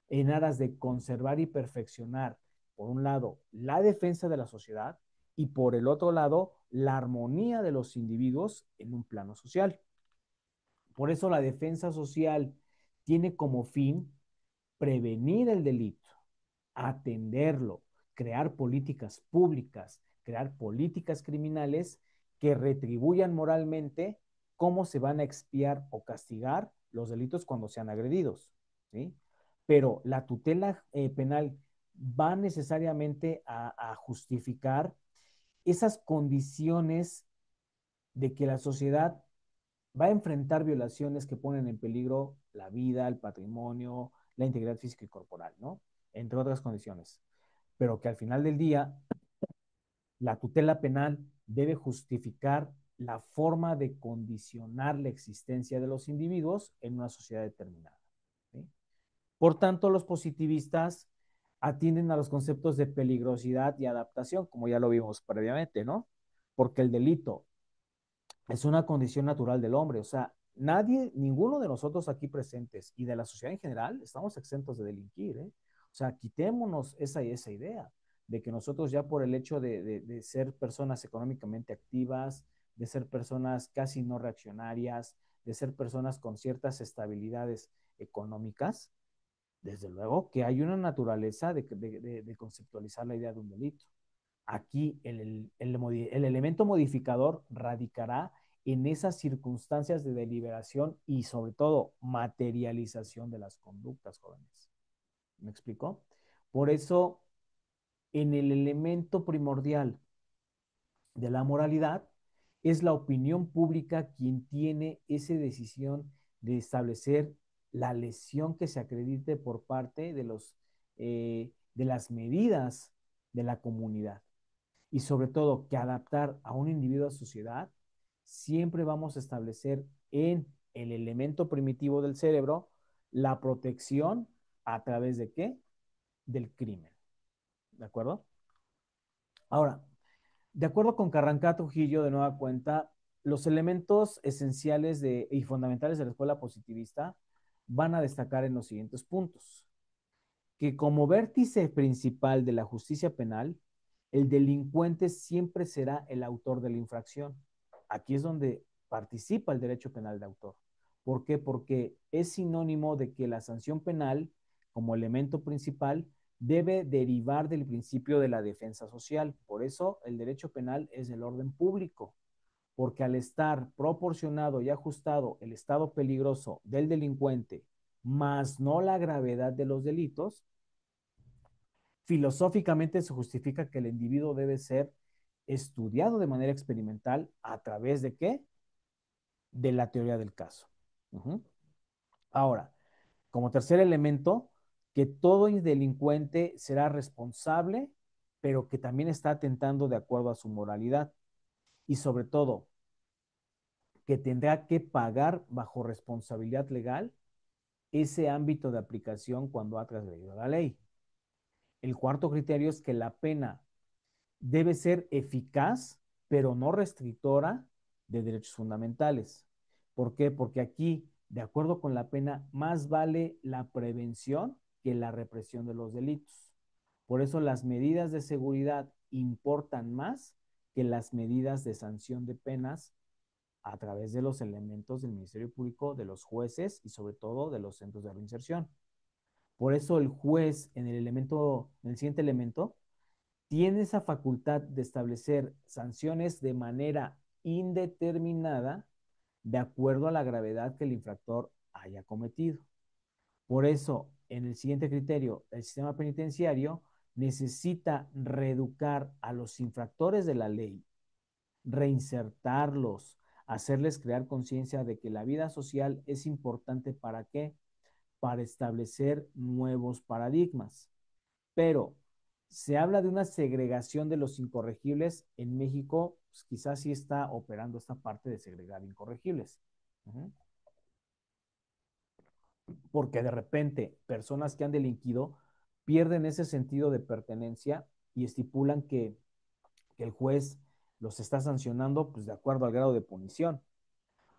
en aras de conservar y perfeccionar, por un lado, la defensa de la sociedad y por el otro lado, la armonía de los individuos en un plano social. Por eso la defensa social tiene como fin prevenir el delito, atenderlo, crear políticas públicas, crear políticas criminales que retribuyan moralmente cómo se van a expiar o castigar los delitos cuando sean agredidos, ¿sí? Pero la tutela penal va necesariamente a justificar esas condiciones de que la sociedad va a enfrentar violaciones que ponen en peligro la vida, el patrimonio, la integridad física y corporal, ¿no? Entre otras condiciones. Pero que al final del día, la tutela penal debe justificar la forma de condicionar la existencia de los individuos en una sociedad determinada, ¿sí? Por tanto, los positivistas atienden a los conceptos de peligrosidad y adaptación, como ya lo vimos previamente, ¿no? Porque el delito es una condición natural del hombre. O sea, nadie, ninguno de nosotros aquí presentes y de la sociedad en general estamos exentos de delinquir, ¿eh? O sea, quitémonos esa idea de que nosotros ya por el hecho de ser personas económicamente activas, de ser personas casi no reaccionarias, de ser personas con ciertas estabilidades económicas, desde luego que hay una naturaleza de conceptualizar la idea de un delito. Aquí el elemento modificador radicará en esas circunstancias de deliberación y sobre todo materialización de las conductas, jóvenes. ¿Me explicó? Por eso, en el elemento primordial de la moralidad, es la opinión pública quien tiene esa decisión de establecer la lesión que se acredite por parte de las medidas de la comunidad y sobre todo que adaptar a un individuo a sociedad, siempre vamos a establecer en el elemento primitivo del cerebro la protección a través de qué? Del crimen. ¿De acuerdo? Ahora, de acuerdo con Carrancá Trujillo, de nueva cuenta, los elementos esenciales y fundamentales de la escuela positivista van a destacar en los siguientes puntos. Que como vértice principal de la justicia penal, el delincuente siempre será el autor de la infracción. Aquí es donde participa el derecho penal de autor. ¿Por qué? Porque es sinónimo de que la sanción penal, como elemento principal, debe derivar del principio de la defensa social. Por eso el derecho penal es el orden público, porque al estar proporcionado y ajustado el estado peligroso del delincuente, más no la gravedad de los delitos, filosóficamente se justifica que el individuo debe ser estudiado de manera experimental a través de qué? De la teoría del caso. Uh-huh. Ahora, como tercer elemento, que todo delincuente será responsable, pero que también está atentando de acuerdo a su moralidad. Y sobre todo, que tendrá que pagar bajo responsabilidad legal ese ámbito de aplicación cuando ha transgredido la ley. El cuarto criterio es que la pena debe ser eficaz, pero no restrictora de derechos fundamentales. ¿Por qué? Porque aquí, de acuerdo con la pena, más vale la prevención que la represión de los delitos. Por eso las medidas de seguridad importan más que las medidas de sanción de penas a través de los elementos del Ministerio Público, de los jueces y sobre todo de los centros de reinserción. Por eso el juez en el siguiente elemento, tiene esa facultad de establecer sanciones de manera indeterminada de acuerdo a la gravedad que el infractor haya cometido. Por eso, en el siguiente criterio, el sistema penitenciario necesita reeducar a los infractores de la ley, reinsertarlos, hacerles crear conciencia de que la vida social es importante para qué, para establecer nuevos paradigmas. Pero se habla de una segregación de los incorregibles en México, pues quizás sí está operando esta parte de segregar incorregibles. Uh-huh. Porque de repente personas que han delinquido pierden ese sentido de pertenencia y estipulan que el juez los está sancionando pues de acuerdo al grado de punición.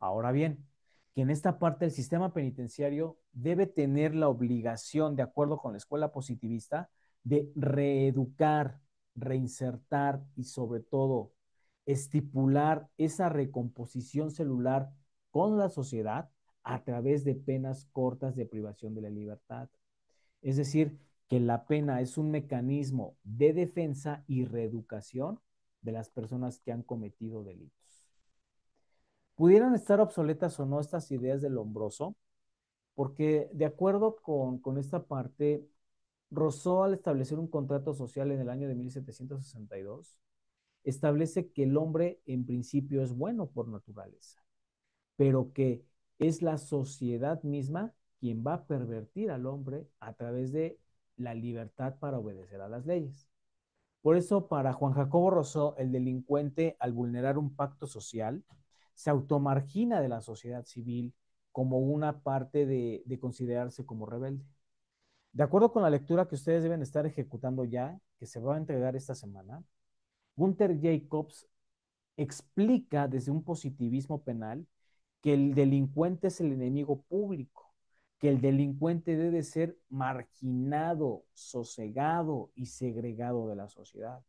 Ahora bien, que en esta parte el sistema penitenciario debe tener la obligación, de acuerdo con la escuela positivista, de reeducar, reinsertar y sobre todo estipular esa recomposición celular con la sociedad a través de penas cortas de privación de la libertad. Es decir, que la pena es un mecanismo de defensa y reeducación de las personas que han cometido delitos. Pudieran estar obsoletas o no estas ideas del Lombroso, porque de acuerdo con esta parte, Rousseau al establecer un contrato social en el año de 1762, establece que el hombre en principio es bueno por naturaleza, pero que es la sociedad misma quien va a pervertir al hombre a través de la libertad para obedecer a las leyes. Por eso, para Juan Jacobo Rousseau, el delincuente, al vulnerar un pacto social, se automargina de la sociedad civil como una parte de considerarse como rebelde. De acuerdo con la lectura que ustedes deben estar ejecutando ya, que se va a entregar esta semana, Gunther Jacobs explica desde un positivismo penal que el delincuente es el enemigo público, que el delincuente debe ser marginado, sosegado y segregado de la sociedad.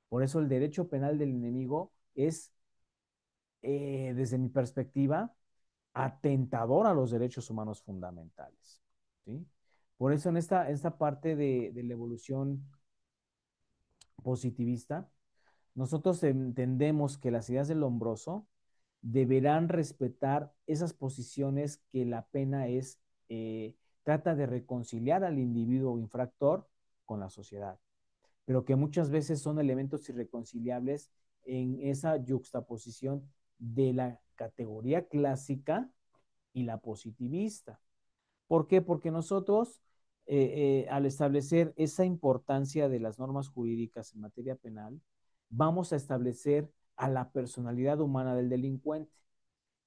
Por eso el derecho penal del enemigo es, desde mi perspectiva, atentador a los derechos humanos fundamentales. ¿Sí? Por eso en esta parte de la evolución positivista, nosotros entendemos que las ideas del Lombroso deberán respetar esas posiciones que la pena es, trata de reconciliar al individuo infractor con la sociedad, pero que muchas veces son elementos irreconciliables en esa yuxtaposición de la categoría clásica y la positivista. ¿Por qué? Porque nosotros, al establecer esa importancia de las normas jurídicas en materia penal, vamos a establecer a la personalidad humana del delincuente,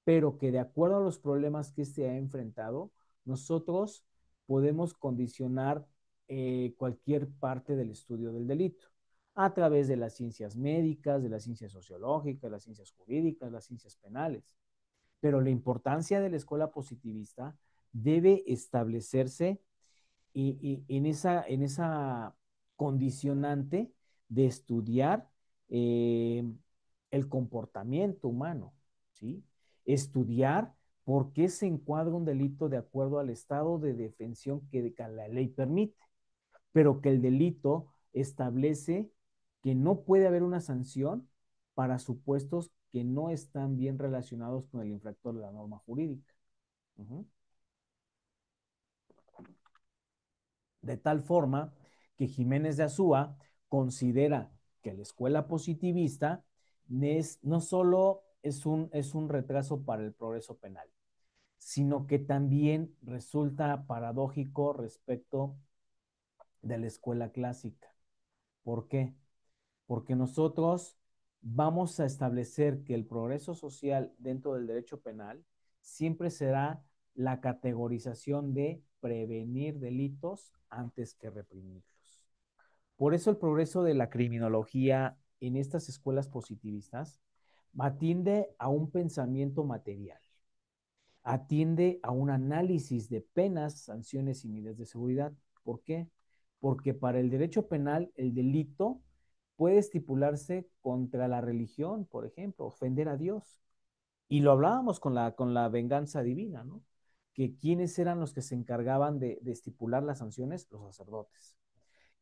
pero que de acuerdo a los problemas que éste ha enfrentado, nosotros podemos condicionar cualquier parte del estudio del delito a través de las ciencias médicas, de las ciencias sociológicas, las ciencias jurídicas, las ciencias penales. Pero la importancia de la escuela positivista debe establecerse en esa condicionante de estudiar eh, el comportamiento humano, ¿sí? Estudiar por qué se encuadra un delito de acuerdo al estado de defensión que la ley permite, pero que el delito establece que no puede haber una sanción para supuestos que no están bien relacionados con el infractor de la norma jurídica. Uh-huh. De tal forma que Jiménez de Azúa considera que la escuela positivista no solo es un retraso para el progreso penal, sino que también resulta paradójico respecto de la escuela clásica. ¿Por qué? Porque nosotros vamos a establecer que el progreso social dentro del derecho penal siempre será la categorización de prevenir delitos antes que reprimirlos. Por eso el progreso de la criminología en estas escuelas positivistas atiende a un pensamiento material, atiende a un análisis de penas, sanciones y medidas de seguridad. ¿Por qué? Porque para el derecho penal el delito puede estipularse contra la religión, por ejemplo, ofender a Dios. Y lo hablábamos con la venganza divina, ¿no? Que quiénes eran los que se encargaban de estipular las sanciones, los sacerdotes.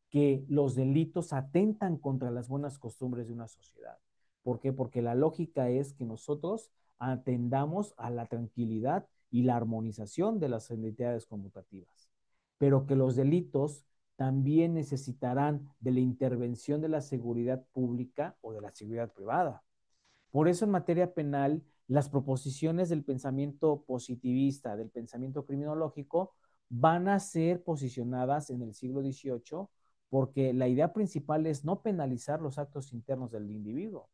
Que los delitos atentan contra las buenas costumbres de una sociedad. ¿Por qué? Porque la lógica es que nosotros atendamos a la tranquilidad y la armonización de las entidades conmutativas, pero que los delitos también necesitarán de la intervención de la seguridad pública o de la seguridad privada. Por eso en materia penal, las proposiciones del pensamiento positivista, del pensamiento criminológico, van a ser posicionadas en el siglo XVIII porque la idea principal es no penalizar los actos internos del individuo.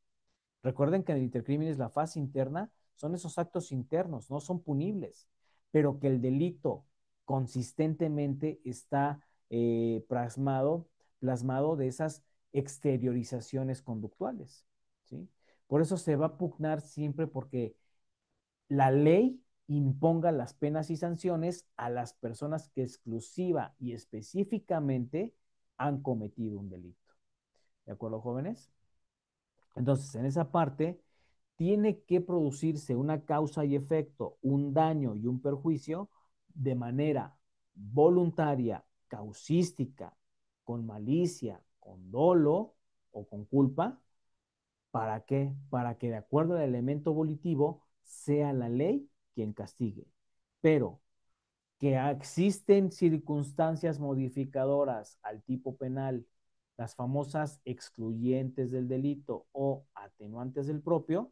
Recuerden que en el intercrímenes la fase interna son esos actos internos, no son punibles, pero que el delito consistentemente está plasmado de esas exteriorizaciones conductuales, ¿sí? Por eso se va a pugnar siempre porque la ley imponga las penas y sanciones a las personas que exclusiva y específicamente han cometido un delito. ¿De acuerdo, jóvenes? Entonces, en esa parte, tiene que producirse una causa y efecto, un daño y un perjuicio de manera voluntaria, causística, con malicia, con dolo o con culpa. ¿Para qué? Para que de acuerdo al elemento volitivo sea la ley quien castigue. Pero que existen circunstancias modificadoras al tipo penal, las famosas excluyentes del delito o atenuantes del propio,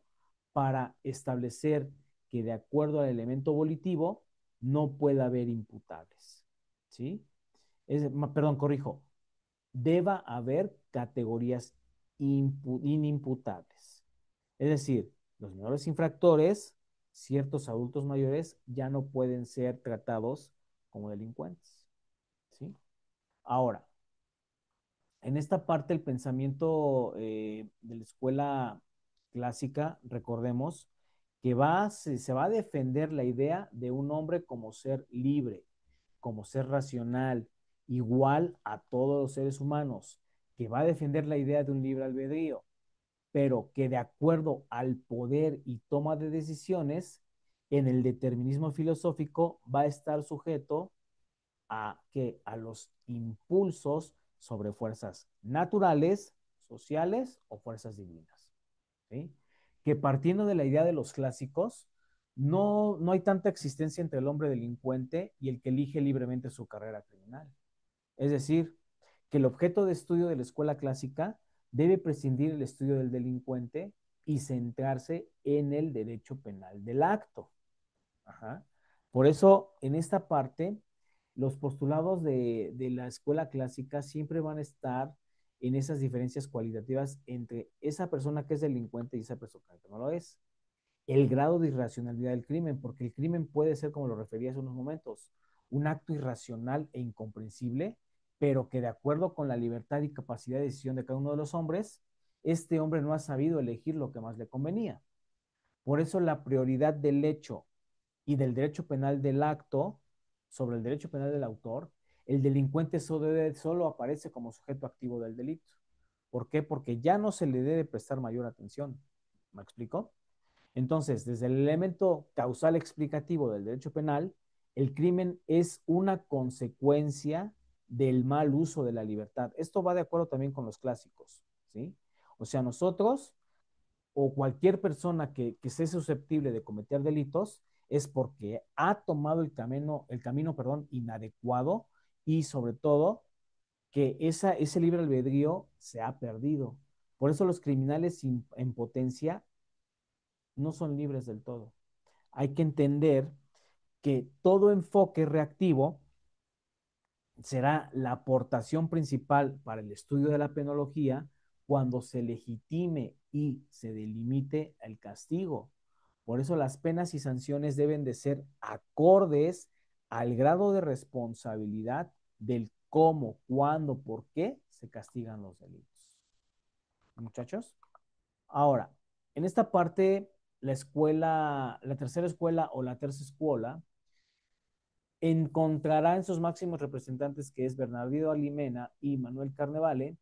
para establecer que de acuerdo al elemento volitivo no pueda haber imputables. ¿Sí? Perdón, corrijo, deba haber categorías inimputables. Es decir, los menores infractores, ciertos adultos mayores, ya no pueden ser tratados como delincuentes. ¿Sí? Ahora, en esta parte el pensamiento de la escuela clásica, recordemos que se va a defender la idea de un hombre como ser libre, como ser racional, igual a todos los seres humanos, que va a defender la idea de un libre albedrío, pero que de acuerdo al poder y toma de decisiones, en el determinismo filosófico va a estar sujeto a los impulsos sobre fuerzas naturales, sociales o fuerzas divinas. ¿Sí? Que partiendo de la idea de los clásicos, no hay tanta existencia entre el hombre delincuente y el que elige libremente su carrera criminal. Es decir, que el objeto de estudio de la escuela clásica debe prescindir el estudio del delincuente y centrarse en el derecho penal del acto. Ajá. Por eso, en esta parte, los postulados de la escuela clásica siempre van a estar en esas diferencias cualitativas entre esa persona que es delincuente y esa persona que no lo es. El grado de irracionalidad del crimen, porque el crimen puede ser, como lo refería hace unos momentos, un acto irracional e incomprensible, pero que de acuerdo con la libertad y capacidad de decisión de cada uno de los hombres, este hombre no ha sabido elegir lo que más le convenía. Por eso la prioridad del hecho y del derecho penal del acto sobre el derecho penal del autor, el delincuente solo aparece como sujeto activo del delito. ¿Por qué? Porque ya no se le debe prestar mayor atención. ¿Me explico? Entonces, desde el elemento causal explicativo del derecho penal, el crimen es una consecuencia del mal uso de la libertad. Esto va de acuerdo también con los clásicos, ¿sí? O sea, nosotros o cualquier persona que sea susceptible de cometer delitos es porque ha tomado el camino inadecuado y sobre todo que ese libre albedrío se ha perdido. Por eso los criminales en potencia no son libres del todo. Hay que entender que todo enfoque reactivo será la aportación principal para el estudio de la penología cuando se legitime y se delimite el castigo. Por eso las penas y sanciones deben de ser acordes al grado de responsabilidad del cómo, cuándo, por qué se castigan los delitos. Muchachos. Ahora, en esta parte, la tercera escuela o la tercera escuela encontrará en sus máximos representantes, que es Bernardino Alimena y Manuel Carnevale,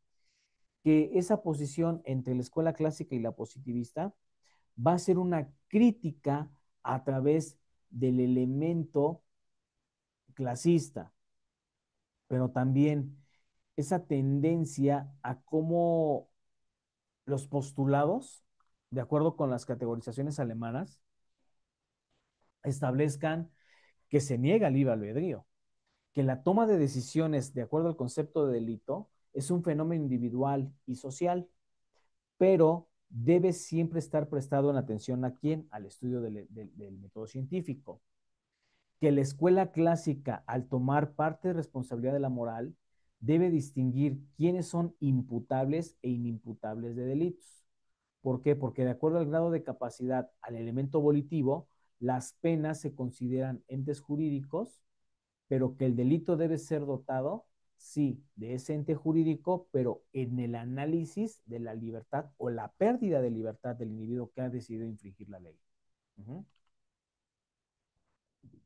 que esa posición entre la escuela clásica y la positivista va a ser una crítica a través del elemento clasista, pero también esa tendencia a cómo los postulados, de acuerdo con las categorizaciones alemanas, establezcan que se niega el libre albedrío. que la toma de decisiones de acuerdo al concepto de delito es un fenómeno individual y social, pero debe siempre estar prestado en atención a quién, al estudio del método científico. Que la escuela clásica, al tomar parte de responsabilidad de la moral, debe distinguir quiénes son imputables e inimputables de delitos. ¿Por qué? Porque de acuerdo al grado de capacidad al elemento volitivo, las penas se consideran entes jurídicos, pero que el delito debe ser dotado, sí, de ese ente jurídico, pero en el análisis de la libertad o la pérdida de libertad del individuo que ha decidido infringir la ley. Uh-huh.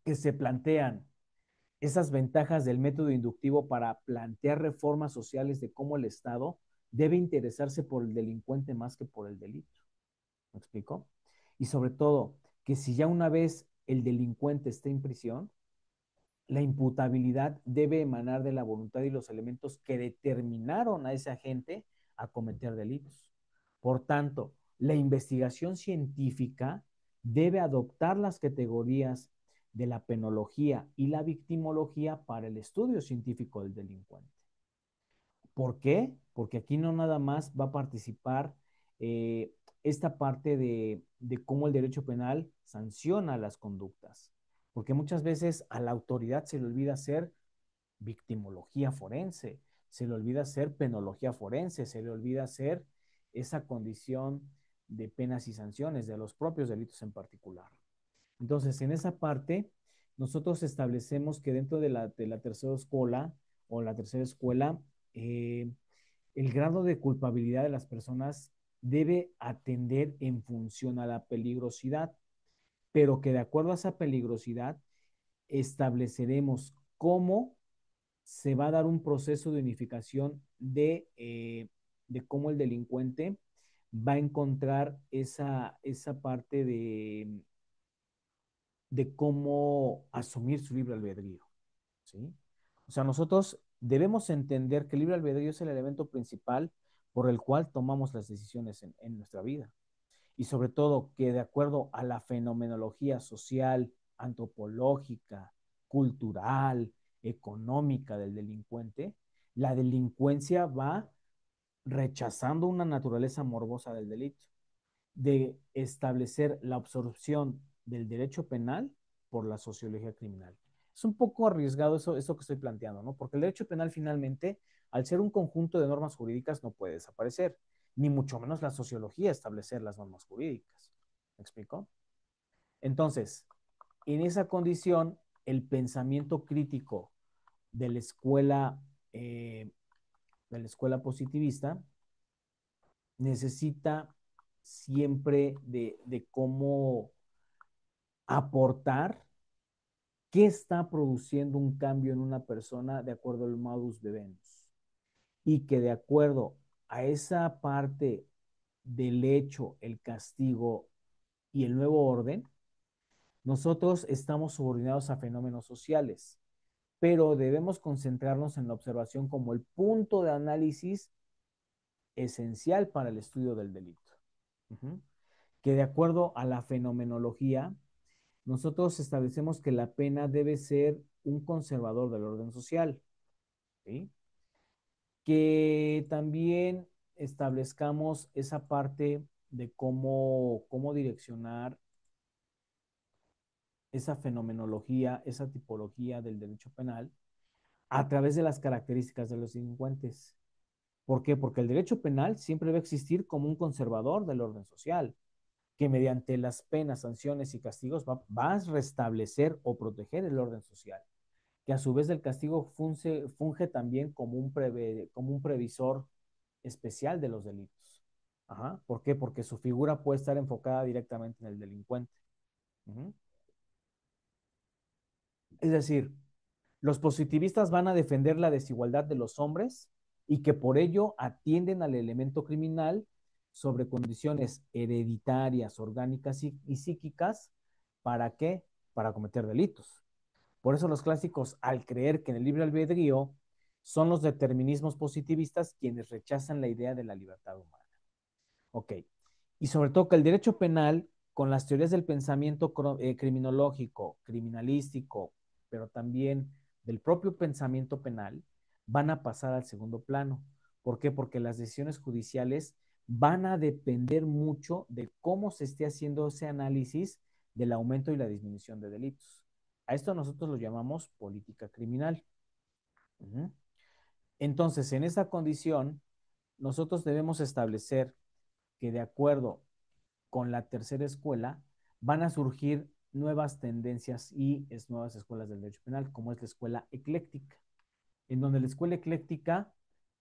Que se plantean esas ventajas del método inductivo para plantear reformas sociales de cómo el Estado debe interesarse por el delincuente más que por el delito. ¿Me explico? Y sobre todo, que si ya una vez el delincuente está en prisión, la imputabilidad debe emanar de la voluntad y los elementos que determinaron a ese agente a cometer delitos. Por tanto, la investigación científica debe adoptar las categorías de la penología y la victimología para el estudio científico del delincuente. ¿Por qué? Porque aquí no nada más va a participar eh, esta parte de cómo el derecho penal sanciona las conductas. Porque muchas veces a la autoridad se le olvida hacer victimología forense, se le olvida hacer penología forense, se le olvida hacer esa condición de penas y sanciones de los propios delitos en particular. Entonces, en esa parte, nosotros establecemos que dentro de la tercera escuela o la tercera escuela, eh, el grado de culpabilidad de las personas debe atender en función a la peligrosidad, pero que de acuerdo a esa peligrosidad estableceremos cómo se va a dar un proceso de unificación de cómo el delincuente va a encontrar esa parte de cómo asumir su libre albedrío. ¿Sí? O sea, nosotros debemos entender que el libre albedrío es el elemento principal por el cual tomamos las decisiones en nuestra vida. Y sobre todo que de acuerdo a la fenomenología social, antropológica, cultural, económica del delincuente, la delincuencia va rechazando una naturaleza morbosa del delito, de establecer la absorción del derecho penal por la sociología criminal. Es un poco arriesgado eso que estoy planteando, ¿no? Porque el derecho penal finalmente, al ser un conjunto de normas jurídicas, no puede desaparecer, ni mucho menos la sociología establecer las normas jurídicas. ¿Me explico? Entonces, en esa condición, el pensamiento crítico de la escuela, eh, de la escuela positivista necesita siempre de cómo aportar qué está produciendo un cambio en una persona de acuerdo al modus vivendus. Y que de acuerdo a esa parte del hecho, el castigo y el nuevo orden, nosotros estamos subordinados a fenómenos sociales, pero debemos concentrarnos en la observación como el punto de análisis esencial para el estudio del delito. Uh-huh. Que de acuerdo a la fenomenología, nosotros establecemos que la pena debe ser un conservador del orden social, ¿sí? Que también establezcamos esa parte de cómo direccionar esa fenomenología, esa tipología del derecho penal a través de las características de los delincuentes. ¿Por qué? Porque el derecho penal siempre va a existir como un conservador del orden social, que mediante las penas, sanciones y castigos va a restablecer o proteger el orden social, que a su vez el castigo funge también como un previsor especial de los delitos. Ajá. ¿Por qué? Porque su figura puede estar enfocada directamente en el delincuente. Uh-huh. Es decir, los positivistas van a defender la desigualdad de los hombres y que por ello atienden al elemento criminal sobre condiciones hereditarias, orgánicas y psíquicas. ¿Para qué? Para cometer delitos. Por eso los clásicos, al creer que en el libre albedrío, son los determinismos positivistas quienes rechazan la idea de la libertad humana. Ok. Y sobre todo que el derecho penal, con las teorías del pensamiento criminológico, criminalístico, pero también del propio pensamiento penal van a pasar al segundo plano. ¿Por qué? Porque las decisiones judiciales van a depender mucho de cómo se esté haciendo ese análisis del aumento y la disminución de delitos. A esto nosotros lo llamamos política criminal. Uh-huh. Entonces, en esa condición, nosotros debemos establecer que de acuerdo con la tercera escuela van a surgir nuevas tendencias y nuevas escuelas del derecho penal, como es la escuela ecléctica, en donde la escuela ecléctica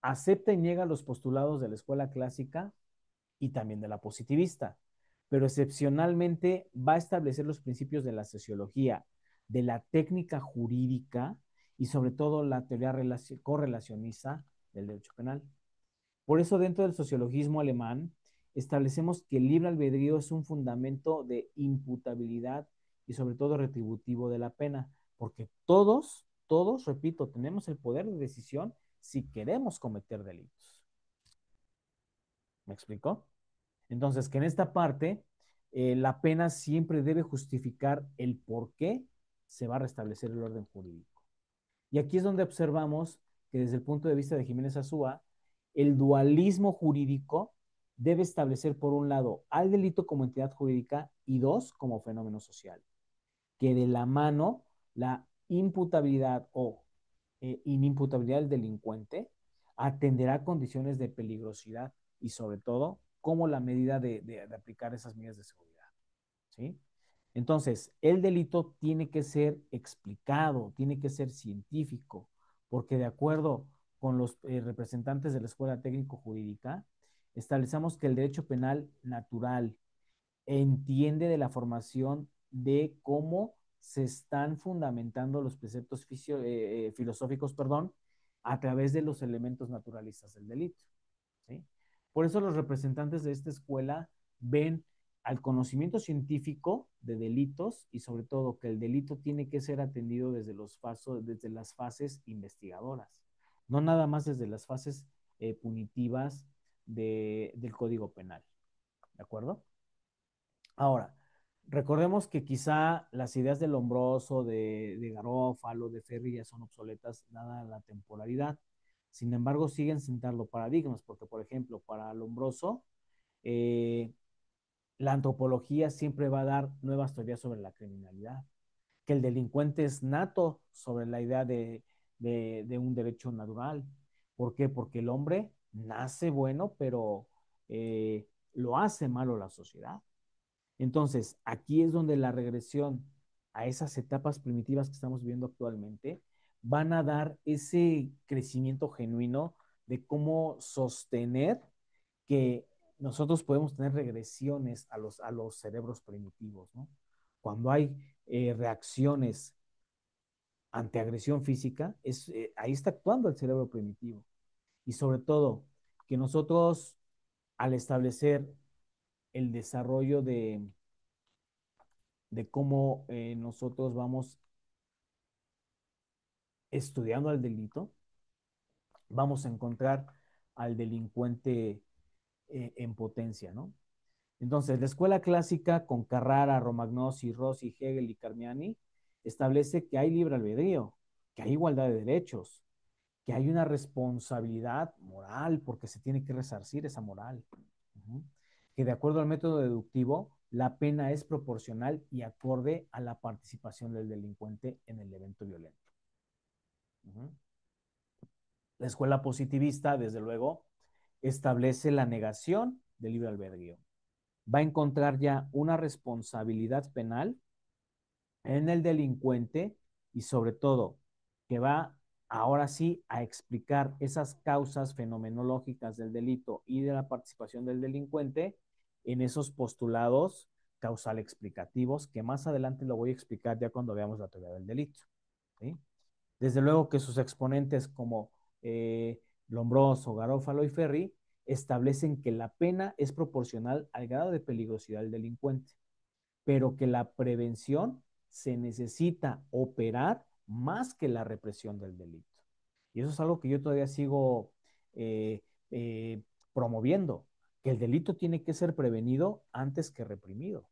acepta y niega los postulados de la escuela clásica y también de la positivista, pero excepcionalmente va a establecer los principios de la sociología, de la técnica jurídica y sobre todo la teoría correlacionista del derecho penal. Por eso dentro del sociologismo alemán establecemos que el libre albedrío es un fundamento de imputabilidad y sobre todo retributivo de la pena, porque todos, repito, tenemos el poder de decisión si queremos cometer delitos. ¿Me explicó? Entonces, que en esta parte la pena siempre debe justificar el por qué se va a restablecer el orden jurídico. Y aquí es donde observamos que desde el punto de vista de Jiménez Azúa, el dualismo jurídico debe establecer, por un lado, al delito como entidad jurídica y dos, como fenómeno social. Que de la mano la imputabilidad o inimputabilidad del delincuente atenderá a condiciones de peligrosidad y sobre todo como la medida de aplicar esas medidas de seguridad. ¿Sí? Entonces, el delito tiene que ser explicado, tiene que ser científico, porque de acuerdo con los representantes de la Escuela Técnico Jurídica, establecemos que el derecho penal natural entiende de la formación de cómo se están fundamentando los preceptos filosóficos, perdón, a través de los elementos naturalistas del delito. ¿Sí? Por eso los representantes de esta escuela ven al conocimiento científico de delitos y sobre todo que el delito tiene que ser atendido desde las fases investigadoras, no nada más desde las fases punitivas del Código Penal. ¿De acuerdo? Ahora, recordemos que quizá las ideas de Lombroso, de Garófalo, de Ferri ya son obsoletas dada la temporalidad. Sin embargo, siguen sentando paradigmas, porque, por ejemplo, para Lombroso, eh, la antropología siempre va a dar nuevas teorías sobre la criminalidad, que el delincuente es nato sobre la idea de un derecho natural. ¿Por qué? Porque el hombre nace bueno, pero lo hace malo la sociedad. Entonces, aquí es donde la regresión a esas etapas primitivas que estamos viviendo actualmente van a dar ese crecimiento genuino de cómo sostener que nosotros podemos tener regresiones a los cerebros primitivos, ¿no? Cuando hay reacciones ante agresión física, ahí está actuando el cerebro primitivo. Y sobre todo, que nosotros, al establecer el desarrollo de cómo nosotros vamos estudiando al delito, vamos a encontrar al delincuente en potencia, ¿no? Entonces, la escuela clásica con Carrara, Romagnosi, Rossi, Hegel y Carmiani establece que hay libre albedrío, que hay igualdad de derechos, que hay una responsabilidad moral porque se tiene que resarcir esa moral. Uh-huh. Que de acuerdo al método deductivo, la pena es proporcional y acorde a la participación del delincuente en el evento violento. Uh-huh. La escuela positivista, desde luego, establece la negación del libre albedrío. Va a encontrar ya una responsabilidad penal en el delincuente y sobre todo que va ahora sí a explicar esas causas fenomenológicas del delito y de la participación del delincuente en esos postulados causal explicativos que más adelante lo voy a explicar ya cuando veamos la teoría del delito. ¿Sí? Desde luego que sus exponentes como Lombroso, Garófalo y Ferri establecen que la pena es proporcional al grado de peligrosidad del delincuente, pero que la prevención se necesita operar más que la represión del delito. Y eso es algo que yo todavía sigo eh, eh, promoviendo, que el delito tiene que ser prevenido antes que reprimido.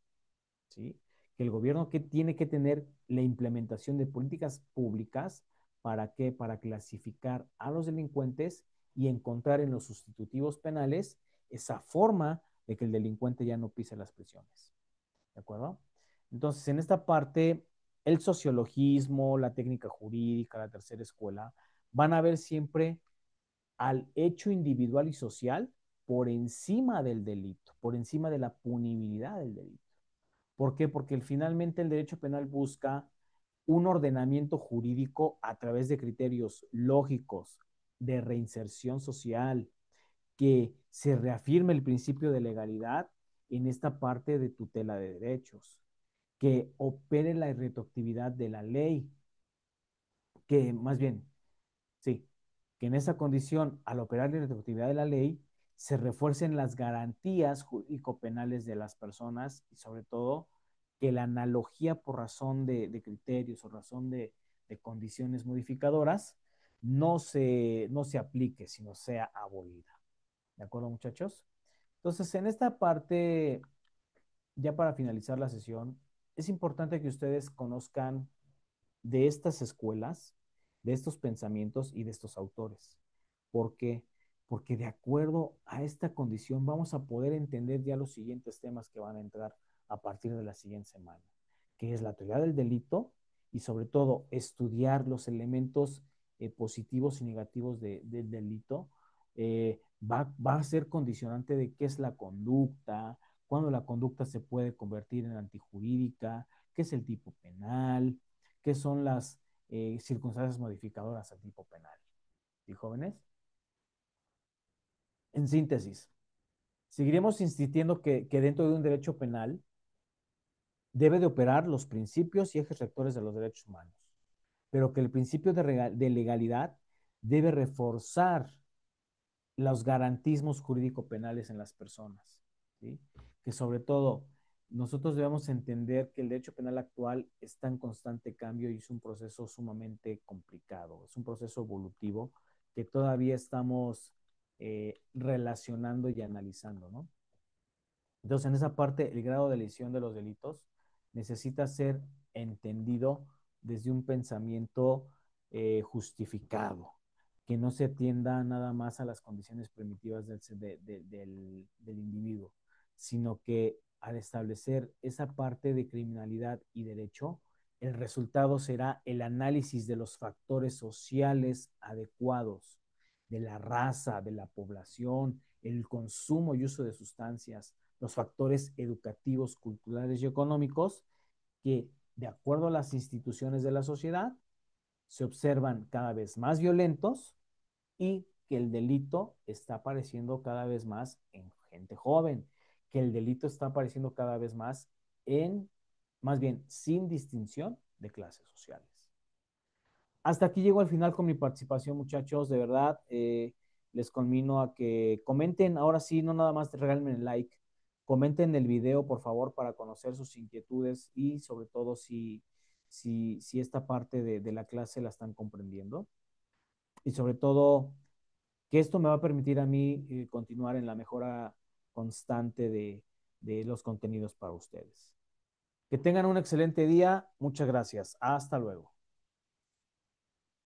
¿Sí? Que el gobierno tiene que tener la implementación de políticas públicas ¿Para qué? Para clasificar a los delincuentes y encontrar en los sustitutivos penales esa forma de que el delincuente ya no pise las prisiones. ¿De acuerdo? Entonces, en esta parte, el sociologismo, la técnica jurídica, la tercera escuela, van a ver siempre al hecho individual y social por encima del delito, por encima de la punibilidad del delito. ¿Por qué? Porque finalmente el derecho penal busca un ordenamiento jurídico a través de criterios lógicos de reinserción social, que se reafirme el principio de legalidad en esta parte de tutela de derechos, que opere la retroactividad de la ley, que más bien, sí, que en esa condición, al operar la retroactividad de la ley, se refuercen las garantías jurídico-penales de las personas y sobre todo que la analogía por razón de criterios o razón de condiciones modificadoras no se aplique, sino sea abolida. ¿De acuerdo, muchachos? Entonces, en esta parte, ya para finalizar la sesión, es importante que ustedes conozcan de estas escuelas, de estos pensamientos y de estos autores. ¿Por qué? Porque de acuerdo a esta condición vamos a poder entender ya los siguientes temas que van a entrar a partir de la siguiente semana, que es la teoría del delito y sobre todo estudiar los elementos positivos y negativos del delito. Va a ser condicionante de qué es la conducta, cuándo la conducta se puede convertir en antijurídica, qué es el tipo penal, qué son las circunstancias modificadoras al tipo penal. ¿Sí, jóvenes? En síntesis, seguiremos insistiendo que dentro de un derecho penal debe de operar los principios y ejes rectores de los derechos humanos, pero que el principio de legalidad debe reforzar los garantismos jurídico-penales en las personas, ¿sí? Que sobre todo nosotros debemos entender que el derecho penal actual está en constante cambio y es un proceso sumamente complicado, es un proceso evolutivo que todavía estamos relacionando y analizando, ¿no? Entonces, en esa parte, el grado de lesión de los delitos necesita ser entendido desde un pensamiento justificado, que no se atienda nada más a las condiciones primitivas del individuo, sino que al establecer esa parte de criminalidad y derecho, el resultado será el análisis de los factores sociales adecuados, de la raza, de la población, el consumo y uso de sustancias, los factores educativos, culturales y económicos que, de acuerdo a las instituciones de la sociedad, se observan cada vez más violentos y que el delito está apareciendo cada vez más en gente joven, que el delito está apareciendo cada vez más en, más bien, sin distinción de clases sociales. Hasta aquí llego al final con mi participación, muchachos. De verdad, les conmino a que comenten. Ahora sí, no nada más regálenme el like. Comenten el video, por favor, para conocer sus inquietudes y sobre todo si esta parte de la clase la están comprendiendo. Y sobre todo, que esto me va a permitir a mí continuar en la mejora constante de los contenidos para ustedes. Que tengan un excelente día. Muchas gracias. Hasta luego.